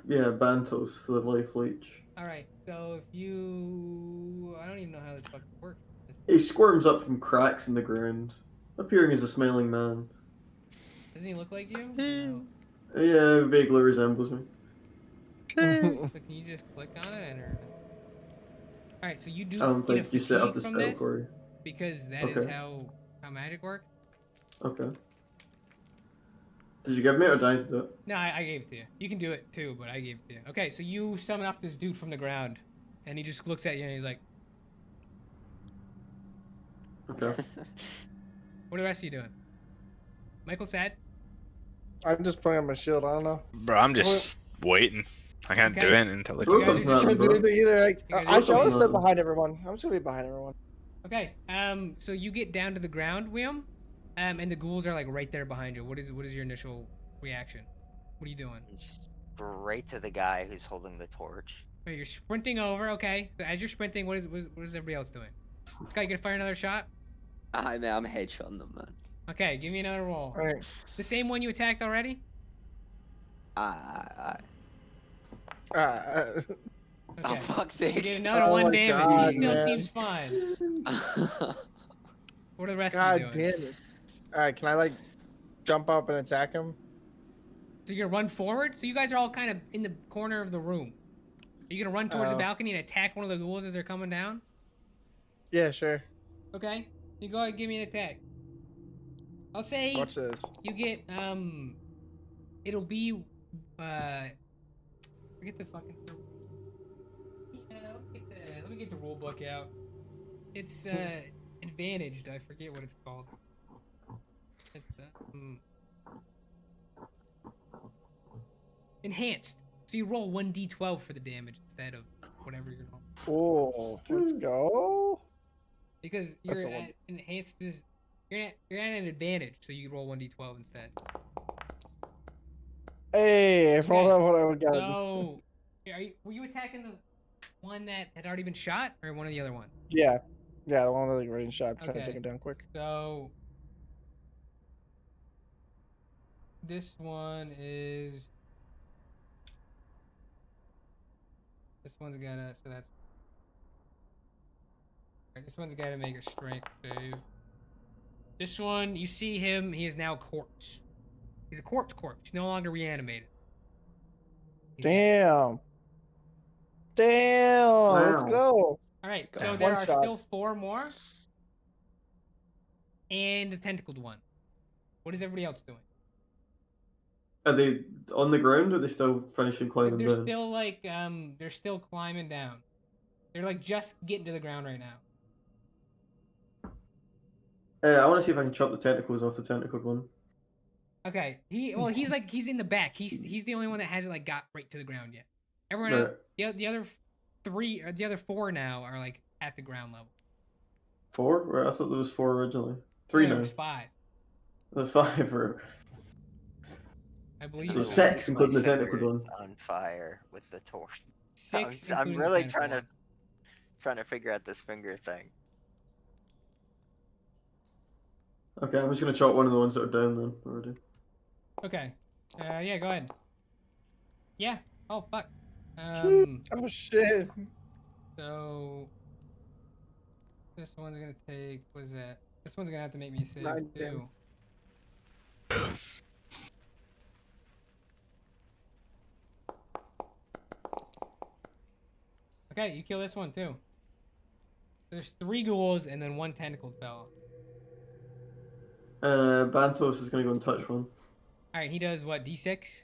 Yeah, Bantos, the life leech. All right. So if you, I don't even know how this fucking works. He squirms up from cracks in the ground, appearing as a smiling man. Doesn't he look like you? No. Yeah, vaguely resembles me. So can you just click on it or? All right. So you do I don't get a think you set up fatigue the from spell, this Corey. because that is Okay. how magic works. Okay. Did you give me it or did I do it? No, I gave it to you. You can do it too, but I gave it to you. Okay, so you summon up this dude from the ground, and he just looks at you and he's like, Okay. "What are the rest of you doing?" Michael sad. I'm just playing on my shield. I don't know. Bro, I'm just waiting. I can't do Okay. anything until they Throw You come. guys something are at just- him, bro. Either like, You guys actually, I want to something step at him. behind everyone. I'm just gonna be behind everyone. Okay. So you get down to the ground, William, and the ghouls are like right there behind you. What is your initial reaction? What are you doing? Straight to the guy who's holding the torch. Oh, you're sprinting over. Okay. So as you're sprinting, what is everybody else doing? Scott, you gonna fire another shot? Aye, man, I'm headshotting them, man. Okay. Give me another roll. All right. The same one you attacked already. Aye. Uh, Oh, Okay. fuck's You sake. get another Oh 1 my damage. God, He still man. seems fine. What are the rest God of you doing? damn it! All right, can I like jump up and attack him? So you're gonna run forward? So you guys are all kind of in the corner of the room. Are you gonna run towards the Oh. balcony and attack one of the ghouls as they're coming down? Yeah, sure. Okay. You go ahead and give me an attack. I'll say Watch this. you get it'll be forget the fucking let me get the rule book out. It's advantaged. I forget what it's called. It's enhanced. So you roll 1d12 for the damage instead of whatever you're rolling. Oh, let's go. Because you're That's a at enhanced. You're at an advantage, so you roll 1d12 instead. Hey, hold Okay. on, what I got. So, were you attacking the one that had already been shot, or one of the other ones? Yeah, the one with the range shot. I'm trying to Okay. take it down quick. So, this one is. This one's gotta. So that's. Alright, this one's gotta make a strength save. This one, you see him. He is now corpse. He's a corpse. He's no longer reanimated. He's dead. Damn. Let's Wow. go. All right, so God. there One are shot. still 4 more, and the tentacled one. What is everybody else doing? Are they on the ground or are they still finishing climbing They're down? still like they're still climbing down. They're like just getting to the ground right now. I want to see if I can chop the tentacles off the tentacled one. Okay. He's in the back. He's the only one that hasn't like got right to the ground yet. Everyone Right. else, the other three or the other four now are like at the ground level. 4? Right, I thought there was 4 originally. 3 There now. was 5. There's 5. Right. I believe. So it was 6, My including the finger tentacled one. is on fire with the torch. 6. I'm including the really tentacle trying to figure out this finger thing. Okay, I'm just gonna chop one of the ones that are down then already. one. Okay. Yeah, go ahead. Yeah. Oh fuck. Oh shit. So this one's gonna take. What is that? This one's gonna have to make me a save 9, 10. too. Okay, you kill this one too. There's 3 ghouls and then 1 tentacled fella. And Bantos is gonna go and touch one. All right, he does what? D6,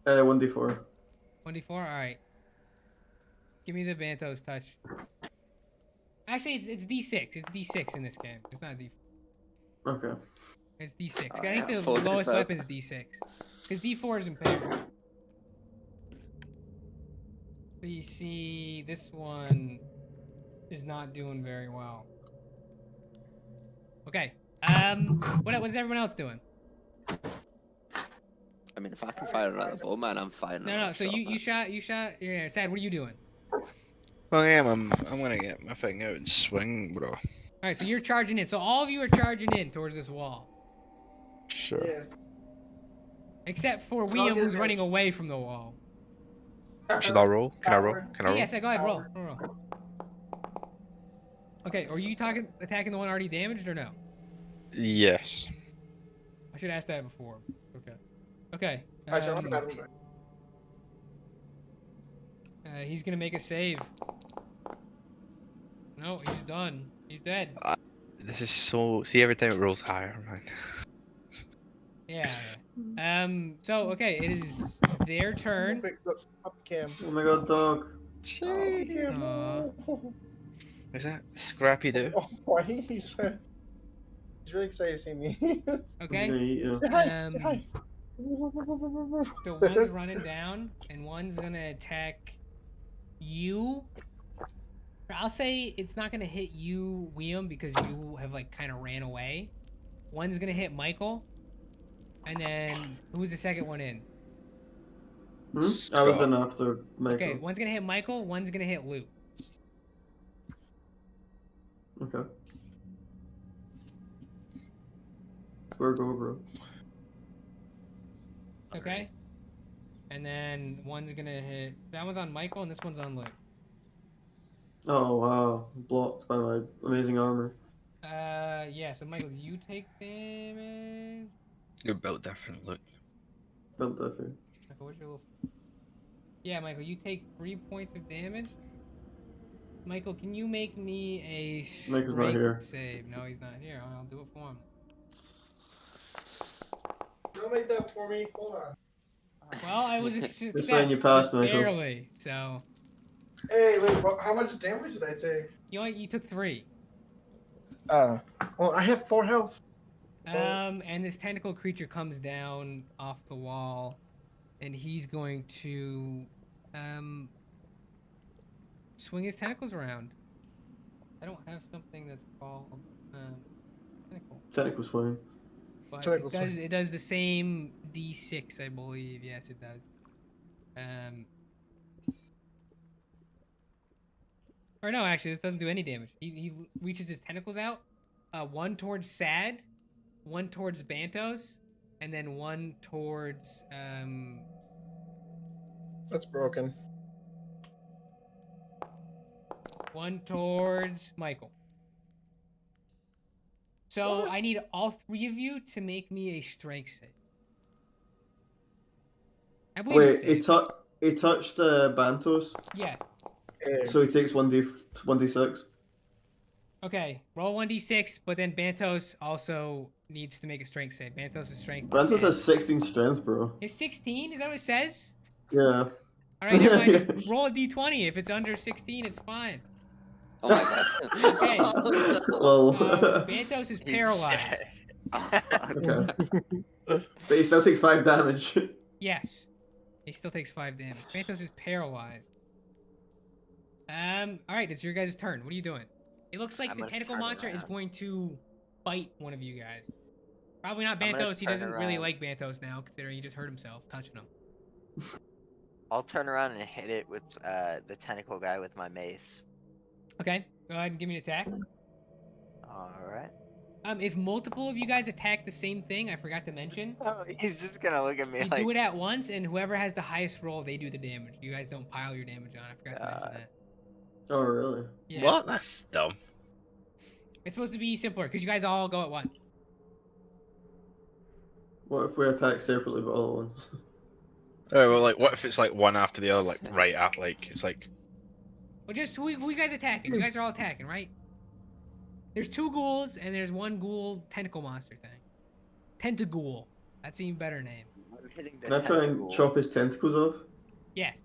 1d4. 1d4. All right. Give me the Bantos touch. Actually, it's D6. It's D6 in this game. It's not D4. Okay. It's D6. I Alright, think the focus lowest up. weapon is D6. Because D4 is impaired. So you see, this one is not doing very well. Okay. What's everyone else doing? I mean, if I can fire another bow, man, I'm firing. No. So you shot. Yeah, Sad. What are you doing? Well, yeah, I'm gonna get my thing out and swing, bro. All right. So you're charging in. So all of you are charging in towards this wall, Sure. Yeah. except for Roll William, your who's running damage. away from the wall. Should I roll? Can I roll? Power. Can I roll? Yes. Go ahead. Roll. Power. Roll. Okay. Are you attacking the one already damaged or no? Yes. I should ask that before. Okay. Okay. I shall have that one. He's gonna make a save. No, he's done. He's dead. This is so. See, every time it rolls higher, man. Yeah. So okay, it is their turn. Quick, look, up cam. Oh my god, dog. Aw. Is that Scrappy Doo? Oh, why he's really excited to see me. He's Okay. gonna eat you. Say hi. Say hi. So one's running down, and one's gonna attack you. I'll say it's not gonna hit you, William, because you have like kind of ran away. One's gonna hit Michael, and then who's the second one in? I was in after Michael. Okay, one's gonna hit Michael. One's gonna hit Luke. Okay. Where go, bro? Okay. And then one's gonna hit. That one's on Michael, and this one's on Luke. Oh wow, blocked by my amazing armor. Yeah. So Michael, you take damage. You're built different, look. Built that thing. Michael, what's your little... Yeah, Michael, you take 3 points of damage. Michael, can you make me a Michael's not here. strength save? No, he's not here. I'll do it for him. Don't make that for me. Hold on. Well, I was a success. This way you passed, Michael. Barely. So Hey, wait. How much damage did I take? you took 3. Well, I have 4 health. So- And this tentacle creature comes down off the wall, and he's going to swing his tentacles around. I don't have something that's called tentacle, Technical swing. but Tentacle it does, swing. it does the same D6, I believe. Yes, it does. Or no, actually, this doesn't do any damage. He reaches his tentacles out, one towards Sad, one towards Bantos, and then one towards That's broken. one towards Michael. So I need all 3 of you to make me a strength save. I believe it's Wait, safe. he touched Bantos, Yes. Hey. so he takes 1d6. Okay. Roll 1d6, but then Bantos also needs to make a strength save. Bantos' strength. is Bantos 10. has 16 strength, bro. It's 16. Is that what it says? Yeah. All right. Never mind. Just roll a d20. If it's under 16, it's fine. Oh my god. Okay. Lol. Bantos is He's paralyzed. dead. Oh, fuck. Okay. But he still takes 5 damage. Yes. He still takes 5 damage. Bantos is paralyzed. Alright, it's your guys' turn. What are you doing? It looks like I'm the gonna tentacle turn monster is around. going to bite one of you guys. Probably not I'm gonna Bantos. He turn doesn't really around. like Bantos now, considering he just hurt himself touching him. I'll turn around and hit it with the tentacle guy with my mace. Okay, go ahead and give me an attack. Alright. If multiple of you guys attack the same thing, I forgot to mention, Oh, he's just gonna look at me you like, do it at once, and whoever has the highest roll, they do the damage. You guys don't pile your damage on. I forgot to mention that. Oh, really? Yeah. What? That's dumb. It's supposed to be simpler, because you guys all go at once. What if we attack separately but all at once? Oh, well, like, what if it's like one after the other, like right at, like it's like. Well, just who you guys attacking? You guys are all attacking, right? There's 2 ghouls, and there's 1 ghoul tentacle monster thing. Tentaghoul. That's an even better name. I'm hitting the Can I try and tentacle. chop his tentacles off? Yes.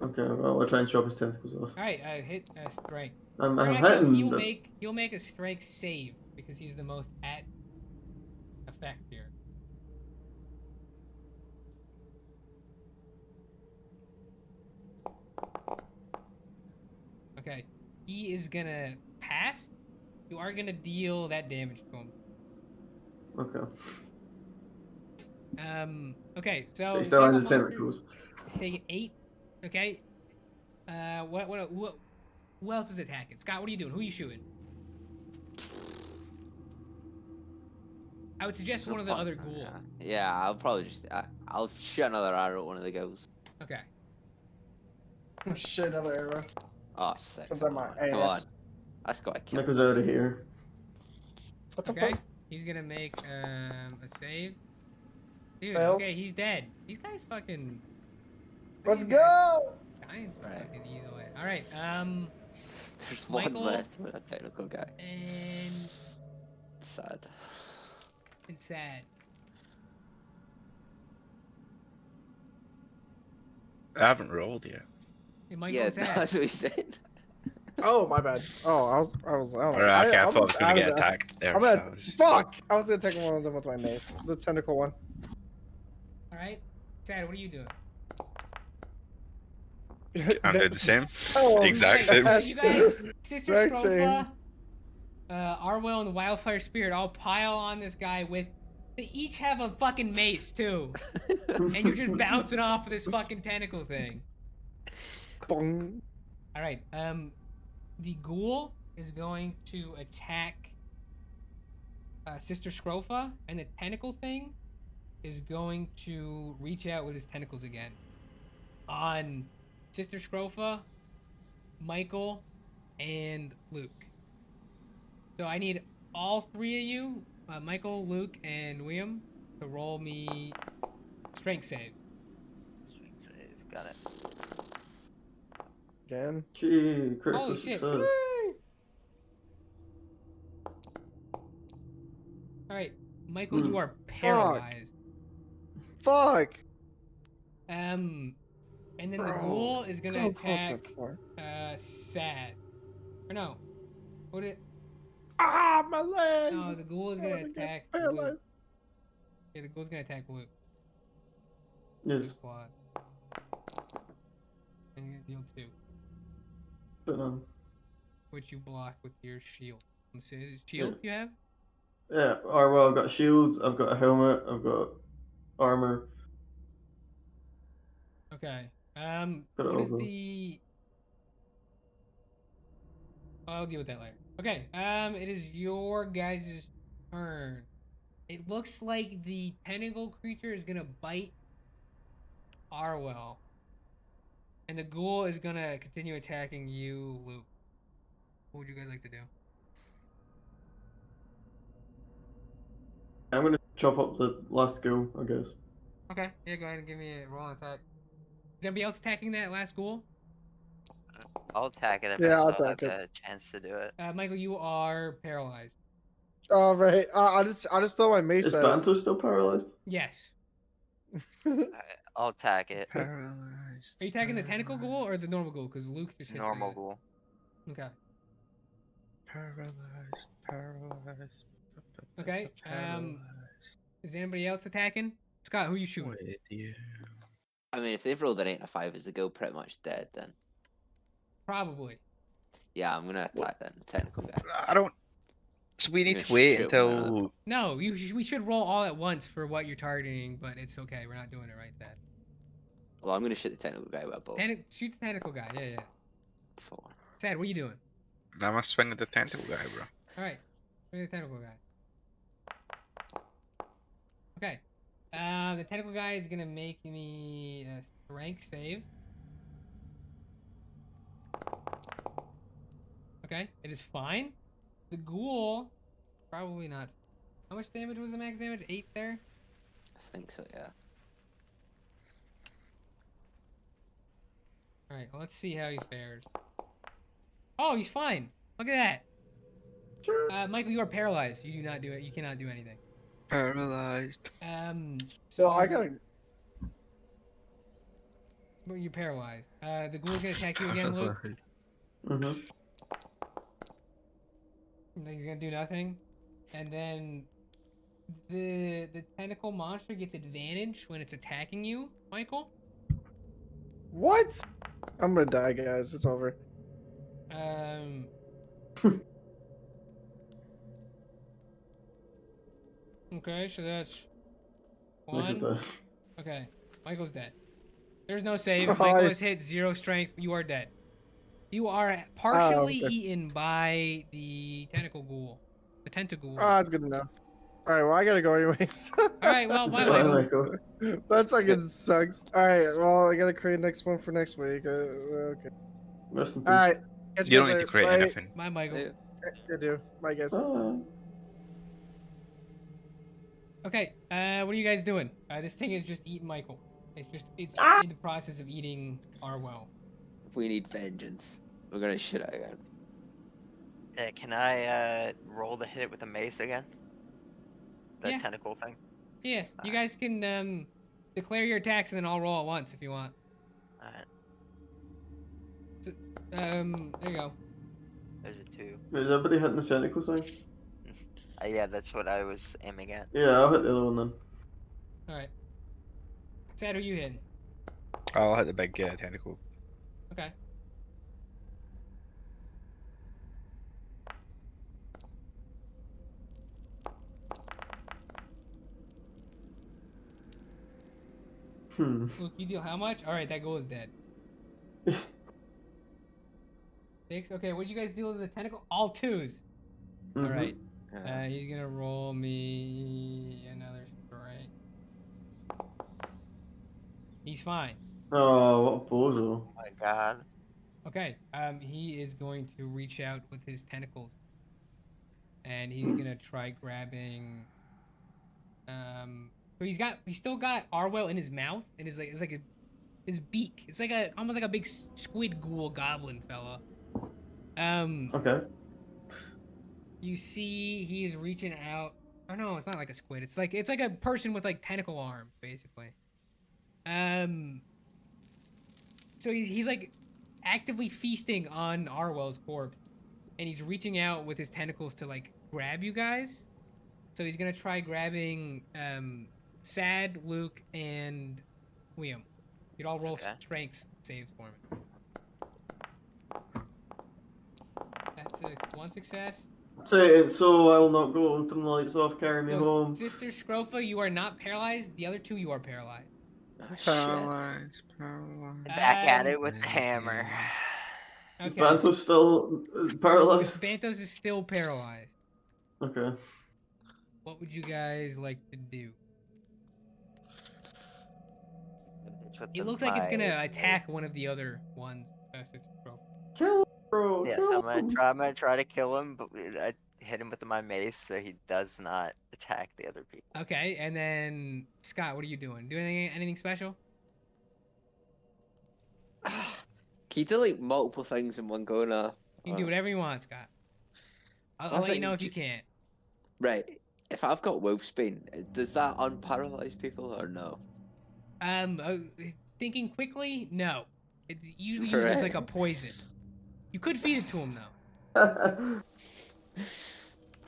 Okay, well, I'll try and chop his tentacles off. Alright, hit strike. I'm Actually, hitting. he'll make a strike save, because he's the most at effect here. Okay. He is gonna pass. You are gonna deal that damage to him. Okay. Okay, so But he still has his Tentacle Monster tentacles. is taking 8. Okay. Who else is attacking? Scott, what are you doing? Who are you shooting? I would suggest one of the other ghoul. Yeah, I'll probably just. I'll shoot another arrow at one of the ghouls. Okay. Shit, another arrow. Oh, sick. Was that my Come on. ass? That's got to kill. Nick was out of here. What the Okay. fuck? He's gonna make a save. Dude, Fails. okay, he's dead. These guys fucking. Let's these guys go! dying so Right. fucking easily. Alright, There's Michael? one left with a technical guy. and Sad. it's sad. I haven't rolled yet. Hey, Michael Yeah, and sad. that's what he said. Oh, my bad. Oh, I was. I don't know. Alright, okay, I thought I was gonna out of get that. attacked there. I'm so gonna, I was- fuck! I was gonna take one of them with my mace. The tentacle one. Alright. Sad, what are you doing? I'm doing the same. Oh, Exact Okay, same. so you guys, Sister Exact Stropha, Arwell, and the Wildfire Spirit all pile on this guy with. They each have a fucking mace too, and you're just bouncing off of this fucking tentacle thing. Bong. All right. The ghoul is going to attack Sister Scrofa, and the tentacle thing is going to reach out with his tentacles again on Sister Scrofa, Michael, and Luke. So I need all 3 of you, Michael, Luke, and William, to roll me strength save. Strength save. Got it. Again. Gee, critical Holy shit! success. All right, Michael, you are paralyzed. Fuck! And then the Bro, ghoul is gonna so close attack before. Sad. Or no. What it? Ah, my legs! No, the ghoul is I gonna wanna get attack Luke. paralyzed. Yeah, the ghoul's gonna attack Luke. Yes, Squad. And you're gonna deal 2, but which you block with your shield. Is it shield you have? yeah. Or well, I've got shields. I've got a helmet. I've got armor. Okay. Got it What is all, the? I'll deal with that later. Okay. It is your guys' turn. It looks like the tentacle creature is gonna bite Arwell, and the ghoul is gonna continue attacking you, Luke. What would you guys like to do? I'm gonna chop up the last ghoul, I guess. Okay. Yeah. Go ahead and give me a roll and attack. Is anybody else attacking that last ghoul? I'll attack it if Yeah, I'll I still have attack a chance to do it. Michael, you are paralyzed. Oh, right. I just throw my mace Is at it. Banto still paralyzed? Yes. Alright, I'll attack it. Paralyzed. Are you attacking the tentacle ghoul or the normal ghoul? Because Luke just hit Normal the- ghoul. Okay. Paralyzed. Okay. Paralyzed. Is anybody else attacking? Scott, who are you shooting? With you. I mean, if they've rolled an 8 and a 5 as a go, pretty much dead then. Probably. Yeah, I'm gonna attack then, the technical guy. I don't. So we I'm need gonna to wait shoot him with another until. No, we should roll all at once for what you're targeting, but it's okay. We're not doing it right then. Well, I'm gonna shoot the technical guy with a bow. Shoot the tentacle guy. Yeah, yeah. 4. Sad, what are you doing? I must swing at the tentacle guy, bro. All right. Shoot the tentacle guy. Okay. The tentacle guy is gonna make me a strength save. Okay, it is fine. The ghoul, probably not. How much damage was the max damage? 8 there? I think so, yeah. Alright, well, let's see how he fares. Oh, he's fine. Look at that. Sure. Michael, you are paralyzed. You do not do it. You cannot do anything. Paralyzed. So Well, I gotta. well, you're paralyzed. The ghoul's gonna attack you again, Luke. Mm-hmm. He's gonna do nothing. And then the tentacle monster gets advantage when it's attacking you, Michael. What? I'm gonna die, guys. It's over. Okay, so that's Look at 1. that. Okay, Michael's dead. There's no save. Hi. Michael has hit 0 strength. You are dead. You are partially okay. eaten by the tentacle ghoul. The tentacle. Ah, that's good enough. All right, well, I gotta go anyways. All right, well, bye, Bye, Michael. Michael. That fucking sucks. All right, well, I gotta create next one for next week. Okay. Rest in peace. All right. Catch You guys don't need to later. create Bye. anything. Bye, Michael. Yeah. I do. Bye, guys. Bye. Okay, what are you guys doing? This thing is just eating Michael. It's in the process of eating Arwell. If we need vengeance, we're gonna shoot it again. Can I roll to hit it with a mace again? The Yeah. tentacle thing? Yeah, you guys can declare your attacks and then I'll roll at once if you want. Alright, There you go. there's a 2. Is everybody hitting the tentacle thing? Yeah, that's what I was aiming at. Yeah, I'll hit the other one then. All right. Sad, who you hitting? I'll hit the big tentacle. Okay. Luke, you deal how much? All right, that ghoul is dead. 6. Okay, what did you guys deal with the tentacle? All 2s. All Mhm. right. He's gonna roll me another strike. He's fine. Oh, what a bozo. Oh my god. Okay. He is going to reach out with his tentacles, and he's gonna try grabbing. So he's still got Arwell in his mouth, and it's like his beak. It's like almost like a big squid ghoul goblin fella. Okay. You see, he is reaching out. Oh no, it's not like a squid. It's like a person with like tentacle arms, basically. So he's like actively feasting on Arwell's corpse, and he's reaching out with his tentacles to like grab you guys. So he's gonna try grabbing Sad, Luke, and Liam. You'd all roll Okay. strength saves for me. That's 1 success. Say it so I will not go. Turn the lights off, carry me So, home. Sister Scrofa, you are not paralyzed. The other 2, you are paralyzed. Oh, shit. Paralyzed. Paralyzed. Back at it with Um, the hammer. Is Okay. Banto still paralyzed? Bantos is still paralyzed. Okay. What would you guys like to do? It looks like it's gonna attack one of the other ones. Sister Scrofa. Kill him, bro. Yes, kill I'm him. gonna try to kill him, but I hit him with my mace so he does not attack the other people. Okay, and then Scott, what are you doing? Doing anything special? Can you do like multiple things in one go now? You can do whatever you want, Scott. I'll I let you know if think you can't. Right. If I've got Wolfsbane, does that unparalyze people or no? Thinking quickly, no. It's usually used as like a poison. You could feed it to him though.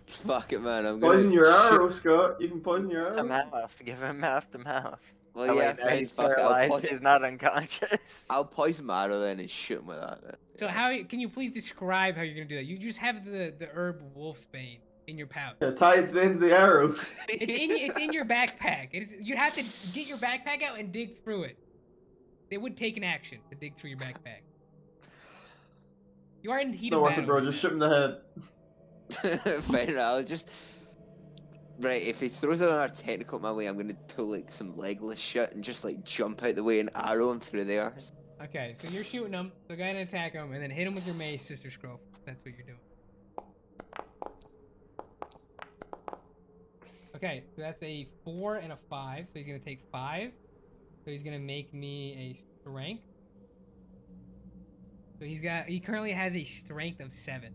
Fuck it, man. I'm Poison gonna your shoot. arrow, Scott. You can poison your To arrow. mouth. Give him mouth to mouth. Well, Oh yeah, wait, no, fine. he's Fuck it. paralyzed. He's not unconscious. I'll poison my arrow then and shoot him with that. Then. So can you please describe how you're gonna do that? You just have the herb wolfsbane in your pouch. Yeah, tie it to the end of the arrow. It's in your backpack. You'd have to get your backpack out and dig through it. It would take an action to dig through your backpack. You are in the heat Not of worth battle. it, bro. right Just now. shoot him in the head. Fine, I'll just. Right, if he throws another technical my way, I'm gonna pull like some legless shit and just like jump out the way and arrow him through there. Okay, so you're shooting him. So go ahead and attack him, and then hit him with your mace, Sister Scroll. That's what you're doing. Okay, so that's a 4 and a 5. So he's gonna take 5. So he's gonna make me a strength. So he currently has a strength of 7.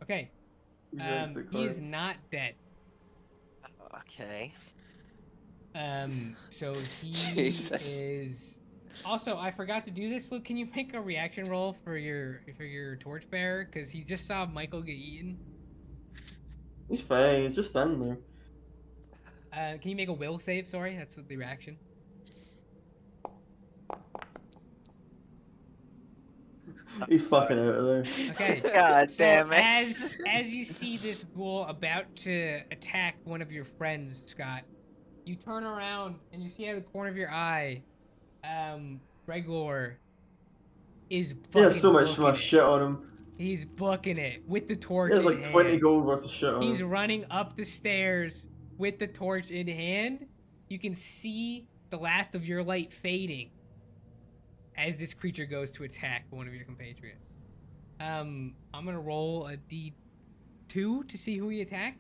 Okay. He is not dead. Okay. So he Jesus. is. Also, I forgot to do this. Luke, can you make a reaction roll for your torchbearer? Because he just saw Michael get eaten. He's fine. He's just standing there. Can you make a will save? Sorry, that's the reaction. He's fucking out of there. Okay. God So damn it. as you see this ghoul about to attack one of your friends, Scott, you turn around and you see out of the corner of your eye, Reglor is He fucking has so much booking my it. shit on him. He's booking it with the torch He has in like 20 hand. gold worth of shit on He's him. running up the stairs with the torch in hand. You can see the last of your light fading as this creature goes to attack one of your compatriots. I'm gonna roll a D2 to see who he attacks.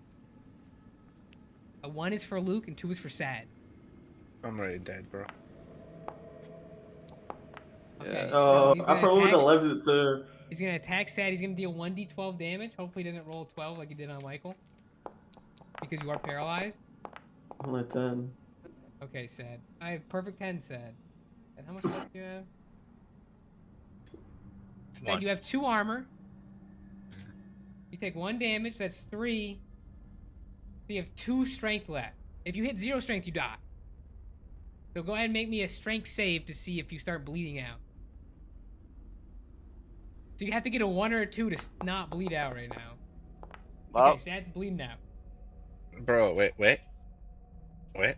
A 1 is for Luke and 2 is for Sad. I'm already dead, bro. Okay, Yeah. so he's I gonna probably would attack. have lived it too. He's gonna attack Sad. He's gonna deal 1d12 damage. Hopefully, he doesn't roll a 12 like he did on Michael, because you are paralyzed. Only 10. Okay, Sad. I have perfect 10, Sad. And how much health do you have? Sad, One. you have 2 armor. You take 1 damage. That's 3. So you have 2 strength left. If you hit 0 strength, you die. So go ahead and make me a strength save to see if you start bleeding out. So you have to get a 1 or a 2 to not bleed out right now. Well, Okay, Sad's bleeding out. Bro, wait. Roll Wait.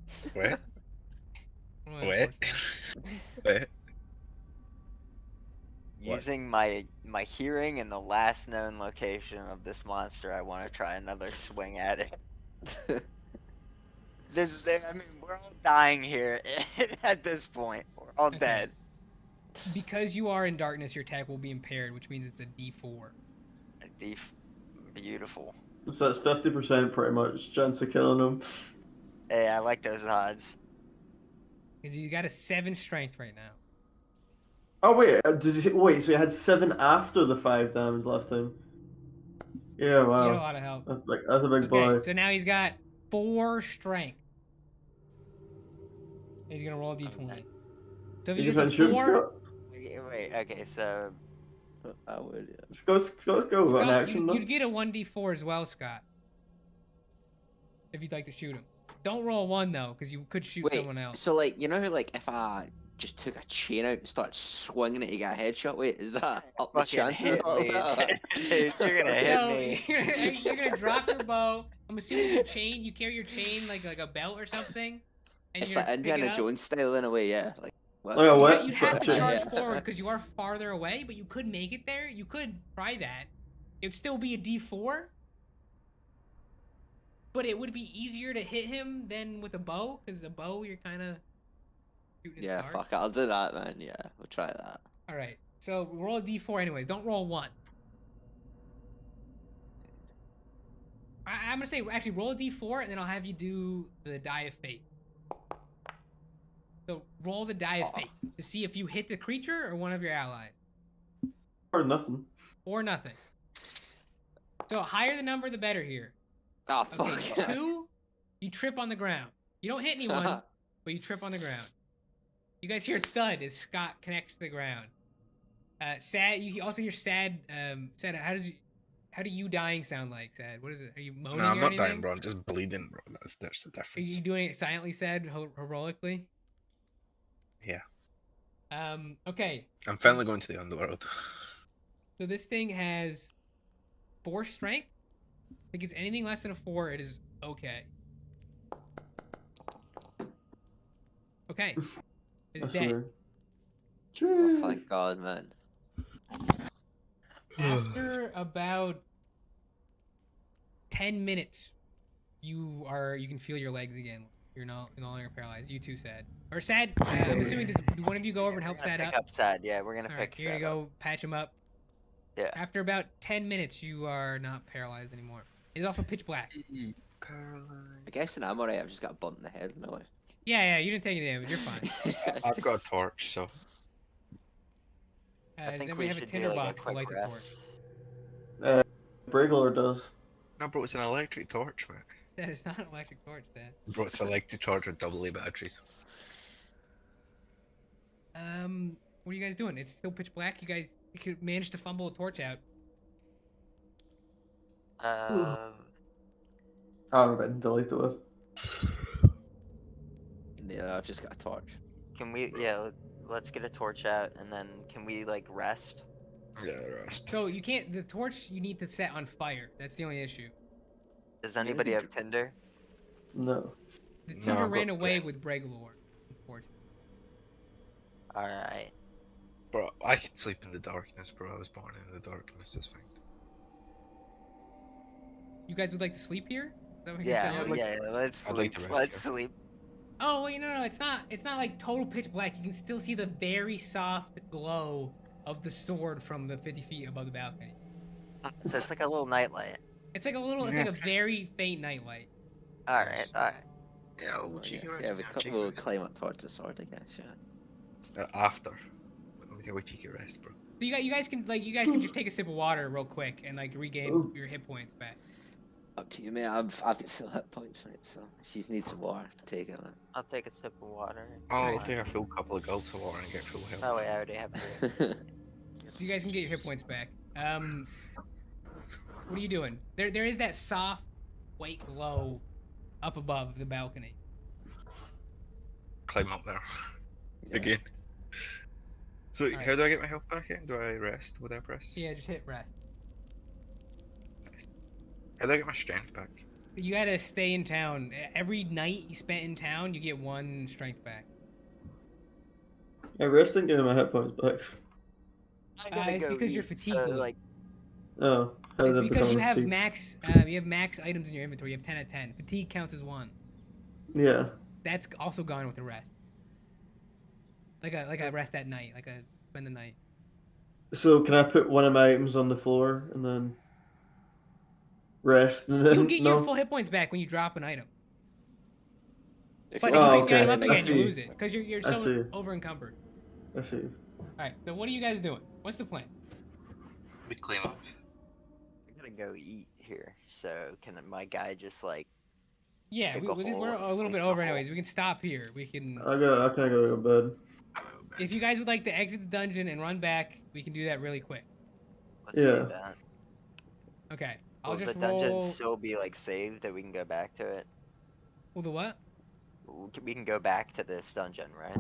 that Wait. using my hearing and the last known location of this monster, I want to try another swing at it. I mean, we're all dying here at this point. We're all Okay. dead. Because you are in darkness, your attack will be impaired, which means it's a D4. Beautiful. So that's 50% pretty much chance of killing him. Hey, I like those odds. Because you got a 7 strength right now. Oh wait, wait, so he had 7 after the 5 damage last time. Yeah, You get a wow. lot of help. That's a big boy. Okay, so now he's got 4 strength. He's gonna roll a D20. So if You he just gets went a shoot him, 4, Scott? Wait, okay, so I would, yeah. Let's go with an Scott, action, though. you'd get a 1d4 as well, Scott. If you'd like to shoot him. Don't roll a 1 though, because you could shoot someone else. So like, you know how like if I just took a chain out and started swinging it to get a headshot, wait, is that up the fucking chances hit a little me. bit? Dude, you're gonna hit So me. you're gonna drop your bow. I'm assuming your chain. You carry your chain like a belt or something. And It's you're like gonna pick it Indiana up. Jones style in a way, yeah. Like, what? Like a what? You'd have to Yeah. charge forward because you are farther away, but you could make it there. You could try that. It'd still be a D4. But it would be easier to hit him than with a bow, because a bow you're kind of shooting in Yeah, the dark. fuck it, I'll do that, man. Yeah, we'll try that. All right. So roll a D4 anyways. Don't roll 1. I'm gonna say actually roll a D4 and then I'll have you do the die of fate. So roll the die of fate to see if you hit the creature or one of your allies. Or nothing. Or nothing. So higher the number, the better here. Oh, fuck. Okay, 2, you trip on the ground. You don't hit anyone, but you trip on the ground. You guys hear a thud as Scott connects to the ground. Sad. You also hear sad. Sad. How do you dying sound like? Sad. What is it? Are you moaning No, I'm or not anything? dying, bro. I'm just bleeding, bro. There's the Are difference. you doing it silently? Sad. Heroically. Yeah. Okay. I'm finally going to the underworld. So this thing has 4 strength. If it's anything less than a 4, it is okay. Okay. It's That's dead. weird. Oh, thank God, man. After about 10 minutes, you can feel your legs again. You're no longer paralyzed. You too, Sad. Or Sad, I'm assuming does one of you go over and help We're gonna Sad pick up? up Sad. Yeah, we're gonna All right, pick you're gonna Sad up. go patch him up. Yeah. After about 10 minutes, you are not paralyzed anymore. It's also pitch black. I guess I'm alright. I've just got a bump in the head. No way. Yeah, you didn't take any damage. You're fine. I've got a torch, so I Does think anybody we have a should tinder do like a box to quick light the rest. torch? Brigler does. no, bro. It's an electric torch, man. That is not an electric torch, Sad. Bro, it's an electric torch with AA batteries. What are you guys doing? It's still pitch black. You could manage to fumble a torch out. I don't know if I can delete it. Yeah, I've just got a torch. Can we? Yeah, let's get a torch out, and then can we like rest? Yeah, rest. So you can't. The torch you need to set on fire. That's the only issue. Does Maybe anybody the have Tinder? No. The No, Tinder I've ran got- away with Bregalore, unfortunately. All right. Bro, I can sleep in the darkness, bro. I was born in the darkness. It's fine. You guys would like to sleep here? Is that what you're Yeah, telling like- me? yeah. Let's I'd sleep. like to rest Let's here. sleep. Oh wait, no. It's not like total pitch black. You can still see the very soft glow of the sword from the 50 feet above the balcony. So it's like a little nightlight. It's like a very faint nightlight. All right. All right. Yeah, Oh, we'll cheeky yes, rest. yeah, cheeky we'll rest. climb up towards the sword, I guess. Yeah. After. We take a cheeky rest, bro. So you guys can just take a sip of water real quick and like regain Ooh. your hit points back. Up to you, mate. I've got full hit points, mate. So if you need some water, take it, man. I'll take a sip of water. I'll Nice. take a full couple of gulps of water and get full health. Oh wait, I already have three. So you guys can get your hit points back. What are you doing? There is that soft white glow up above the balcony. Climb up there Yeah. again. So Alright. how do I get my health back in? Do I rest? Would I press? Yeah, just hit rest. How do I get my strength back? You gotta stay in town. Every night you spent in town, you get 1 strength back. Yeah, resting getting my hit points back. I It's because you're eat, fatigued, so, Luke. like, Oh, how It's did it because become you have fatigue? max items in your inventory. You have 10 out of 10. Fatigue counts as 1. Yeah. That's also gone with the rest. Like a rest at night, like a spend the night. So can I put one of my items on the floor and then rest and then You'll get no? your full hit points back when you drop an item. If But you if you Oh, pick the item okay, up I again, you see. lose it because you're I so see. over encumbered. I see. All right. So what are you guys doing? What's the plan? We climb up. I'm gonna go eat here. So can my guy just like? Yeah, Dig a hole we're and a little sleep bit in a over hole. anyways. We can stop here. We can. I kind of go to bed. If you guys would like to exit the dungeon and run back, we can do that really quick. Let's Yeah. do that. Okay. I'll Will just the dungeon roll. still be like saved that we can go back to it? Well, the what? We can go back to this dungeon, right?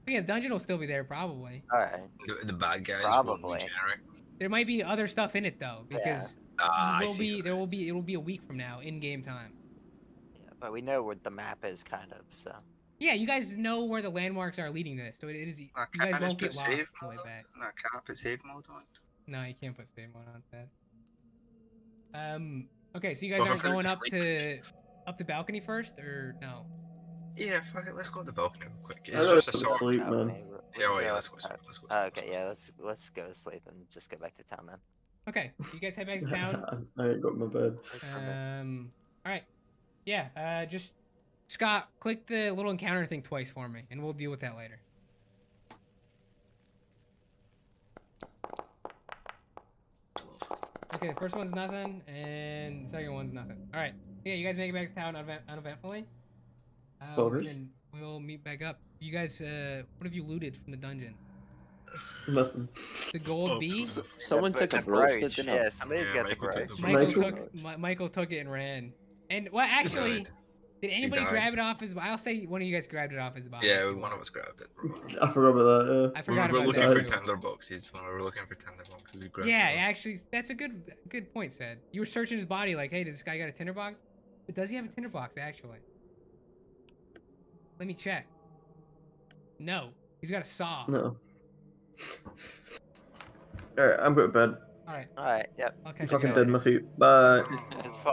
Yeah, the dungeon will still be there probably. All right. The bad guys Probably. will regenerate. There might be other stuff in it though, because Ah, I it will see. be there will be it will be a week from now in game time. Yeah, but we know what the map is kind of. So Yeah, you guys know where the landmarks are leading this, so it is. You Can guys I won't just get put lost save on the way mode back. on? No, can I put save mode on? No, you can't put save mode on Sad. Okay, so you guys Well, aren't if I going just up to the balcony first, or no? Yeah, fuck it. Let's go to the balcony real quick. It's I gotta just a go to sword. sleep, okay, man. we Yeah, can well, yeah, go let's go. outside. Let's go. Okay, yeah, let's go to sleep and just go back to town then. Okay, you guys head back to town. I ain't got my bed. All right. Yeah. Just Scott, click the little encounter thing twice for me, and we'll deal with that later. Okay, the first one's nothing, and the second one's nothing. All right. Yeah, you guys make it back to town uneventfully. Bogus. Then we'll meet back up. You guys, what have you looted from the dungeon? Listen. The gold Oh, bee. stuff. Someone The took a the brooch, brooch. didn't Yeah, they? somebody's Yeah, got the Michael took brooch. the Michael Michael? took Michael took it and ran. And well, actually, died. did anybody died. grab it off his? I'll say one of you guys grabbed it off his body. Yeah, if you one want. of us grabbed it. Bro. I forgot about that. I We forgot were about looking that. for too. tender boxes. When we were looking for tender boxes, we grabbed Yeah, it. actually, that's a good point, Said. You were searching his body, like, hey, does this guy got a tinderbox? But does he have a tinderbox? Actually, let me check. No, he's got a saw. No. Alright, I'm going to bed. All right, All right. Yep. I'll I'm catch you fucking guys. dead in my feet. Bye. It's fun.